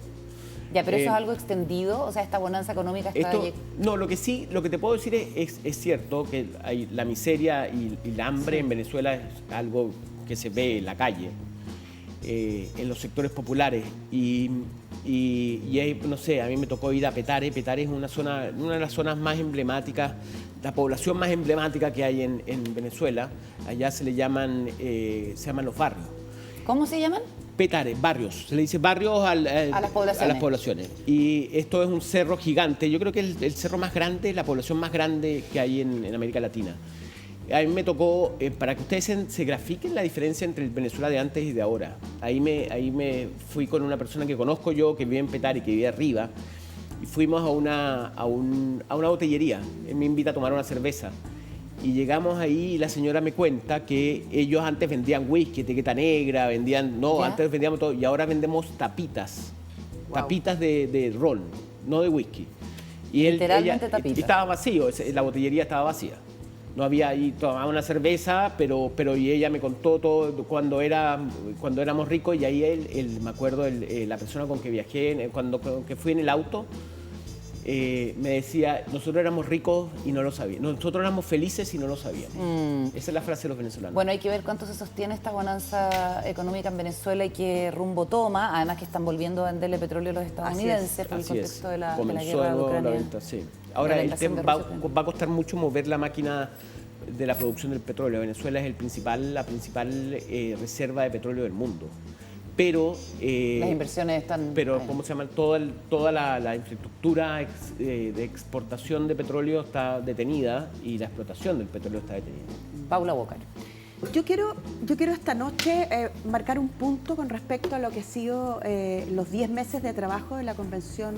Ya, pero eso es algo extendido, o sea, esta bonanza económica está... No, lo que te puedo decir es cierto que la miseria y el hambre en Venezuela es algo que se ve en la calle, en los sectores populares. Y ahí, no sé, a mí me tocó ir a Petare. Petare es una de las zonas más emblemáticas, la población más emblemática que hay en Venezuela. Allá se llaman los barrios. ¿Cómo se llaman? Petare, barrios. Se le dice barrios a las poblaciones. Y esto es un cerro gigante. Yo creo que es el cerro más grande, la población más grande que hay en América Latina. A mí me tocó, para que ustedes se grafiquen la diferencia entre el Venezuela de antes y de ahora. Ahí me fui con una persona que conozco yo, que vive en Petare, que vive arriba, y fuimos a una botellería. Él me invita a tomar una cerveza. Y llegamos ahí y la señora me cuenta que ellos antes vendían whisky, etiqueta negra, antes vendíamos todo, y ahora vendemos tapitas, tapitas de ron, no de whisky. Y Literalmente tapitas. Y estaba vacío, la botellería estaba vacía. No había ahí, tomaba una cerveza, pero y ella me contó todo cuando éramos ricos, y ahí me acuerdo, la persona con que viajé, que fui en el auto, me decía, nosotros éramos ricos y no lo sabíamos, nosotros éramos felices y no lo sabíamos. Esa es la frase de los venezolanos. Bueno, hay que ver cuánto se sostiene esta bonanza económica en Venezuela y qué rumbo toma, además que están volviendo a venderle petróleo a los estadounidenses por el contexto de la guerra de Ucrania. Sí. Ahora, va a costar mucho mover la máquina de la producción del petróleo. Venezuela es la principal reserva de petróleo del mundo. Pero las inversiones están... Pero, ¿cómo se llama? Toda la infraestructura de exportación de petróleo está detenida y la explotación del petróleo está detenida. Paula Bócar. Yo quiero esta noche marcar un punto con respecto a lo que ha sido los 10 meses de trabajo de la Convención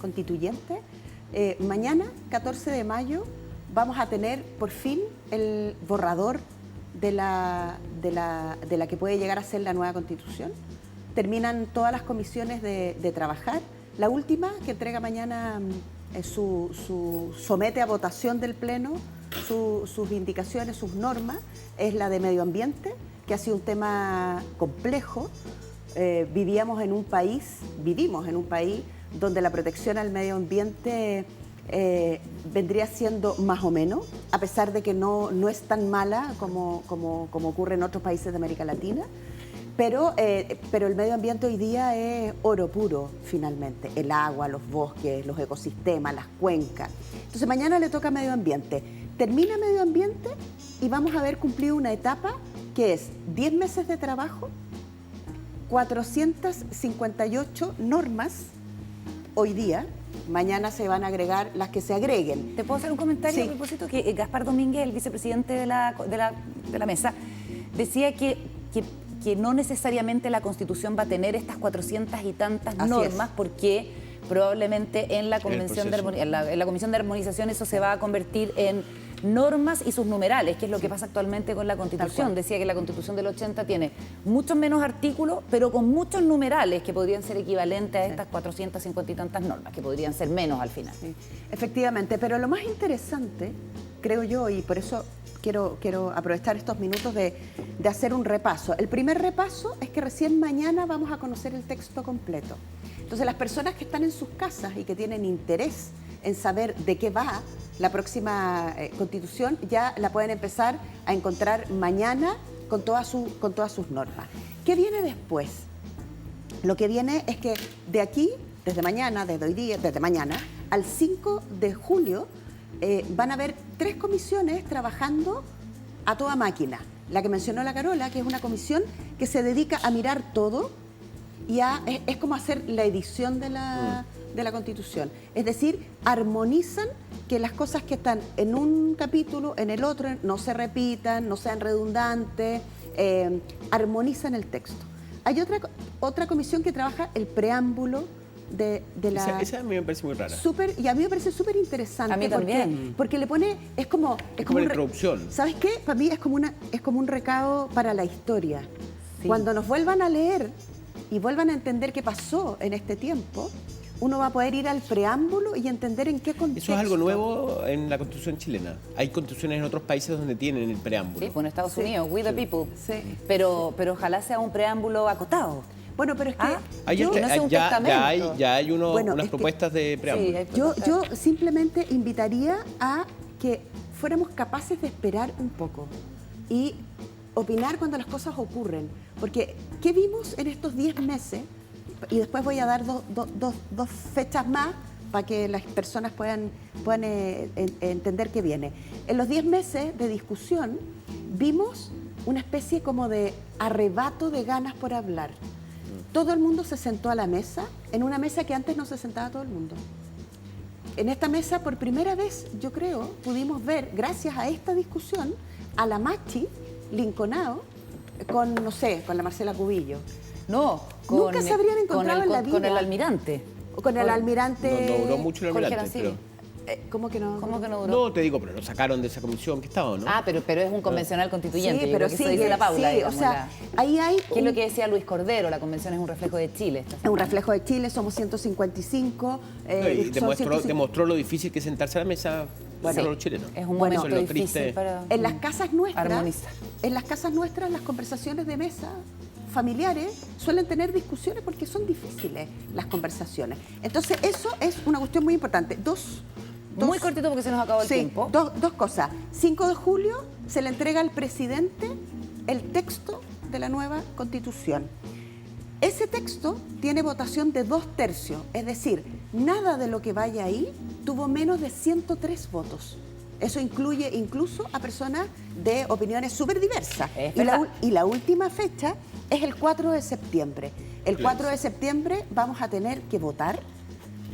Constituyente. Mañana, 14 de mayo, vamos a tener por fin el borrador de la que puede llegar a ser la nueva Constitución. Terminan todas las comisiones de trabajar. La última, que entrega mañana somete a votación del Pleno sus indicaciones, sus normas, es la de medio ambiente, que ha sido un tema complejo. Vivimos en un país donde la protección al medio ambiente vendría siendo más o menos, a pesar de que no es tan mala como ocurre en otros países de América Latina, pero el medio ambiente hoy día es oro puro, finalmente. El agua, los bosques, los ecosistemas, las cuencas. Entonces mañana le toca medio ambiente. Termina medio ambiente y vamos a haber cumplido una etapa que es 10 meses de trabajo, 458 normas hoy día. Mañana se van a agregar las que se agreguen. ¿Te puedo hacer un comentario a propósito? Que Gaspar Domínguez, el vicepresidente de la mesa, decía que no necesariamente la Constitución va a tener estas 400 y tantas normas, porque probablemente en la Comisión de Armonización eso se va a convertir en normas y sus numerales, que es lo que pasa actualmente con la Constitución. Decía que la Constitución del 80 tiene muchos menos artículos, pero con muchos numerales que podrían ser equivalentes a estas 450 y tantas normas, que podrían ser menos al final. Sí, efectivamente, pero lo más interesante, creo yo, y por eso quiero aprovechar estos minutos de hacer un repaso. El primer repaso es que recién mañana vamos a conocer el texto completo. Entonces, las personas que están en sus casas y que tienen interés en saber de qué va la próxima Constitución, ya la pueden empezar a encontrar mañana con todas sus normas. ¿Qué viene después? Lo que viene es que de aquí, desde mañana al 5 de julio, van a haber 3 comisiones trabajando a toda máquina. La que mencionó la Carola, que es una comisión que se dedica a mirar todo y es como hacer la edición de la Constitución. Es decir, armonizan que las cosas que están en un capítulo, en el otro, no se repitan, no sean redundantes, armonizan el texto. Hay otra comisión que trabaja el preámbulo de la... Esa a mí me parece muy rara. Y a mí me parece súper interesante. A mí también. Porque le pone... Es como una introducción. ¿Sabes qué? Para mí es como un recado para la historia. Sí. Cuando nos vuelvan a leer y vuelvan a entender qué pasó en este tiempo, uno va a poder ir al preámbulo y entender en qué contexto. Eso es algo nuevo en la Constitución chilena. Hay constituciones en otros países donde tienen el preámbulo. Sí, pues en Estados Unidos, We the People. Sí. Pero ojalá sea un preámbulo acotado. Bueno, pero es que Hay yo, no es un ya testamento. hay Bueno, unas es que- propuestas de preámbulo. yo simplemente invitaría a que fuéramos capaces de esperar un poco y opinar cuando las cosas ocurren. Porque, ¿qué vimos en estos 10 meses? Y después voy a dar dos fechas más para que las personas puedan entender qué viene. En los 10 meses de discusión vimos una especie como de arrebato de ganas por hablar. Todo el mundo se sentó a la mesa, en una mesa que antes no se sentaba todo el mundo. En esta mesa, por primera vez, yo creo, pudimos ver, gracias a esta discusión, a la Machi Linconao con, no sé, con la Marcela Cubillo. No, Nunca se habrían encontrado en la vida. Con el almirante. O con el almirante... No duró mucho el Jorge almirante, Arancibia. ¿Cómo que no? ¿Cómo que no duró? No, te digo, pero lo sacaron de esa comisión que estaba, ¿no? Ah, pero es un convencional constituyente. Sí, yo pero creo que eso sigue, dice la Paula, sí, digamos, o sea, ahí hay... ¿Qué es lo que decía Luis Cordero? La convención es un reflejo de Chile. Es un reflejo de Chile, somos 155. Y son demostró lo difícil que es sentarse a la mesa para los chilenos. Es un Bueno, momento eso es lo difícil triste. para En las casas nuestras, armonizar. las conversaciones de mesa familiares suelen tener discusiones porque son difíciles las conversaciones. Entonces, eso es una cuestión muy importante. Muy cortito porque se nos acabó el Sí, tiempo. dos cosas. 5 de julio se le entrega al presidente el texto de la nueva Constitución. Ese texto tiene votación de 2/3, es decir, nada de lo que vaya ahí tuvo menos de 103 votos. Eso incluye incluso a personas de opiniones súper diversas. Es Y verdad. la última fecha es el 4 de septiembre. El 4 de septiembre vamos a tener que votar,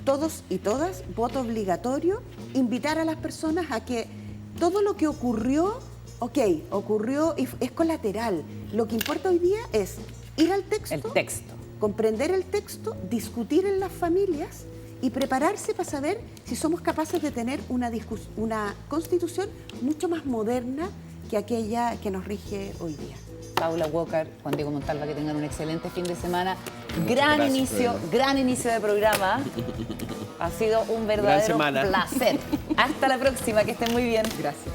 todos y todas, voto obligatorio, invitar a las personas a que todo lo que ocurrió, ocurrió y es colateral. Lo que importa hoy día es ir al texto, El texto. comprender el texto, discutir en las familias y prepararse para saber si somos capaces de tener una constitución mucho más moderna que aquella que nos rige hoy día. Paula Walker, Juan Diego Montalva, que tengan un excelente fin de semana. Gran inicio de programa. Ha sido un verdadero semana. placer. Hasta la próxima, que estén muy bien. Gracias.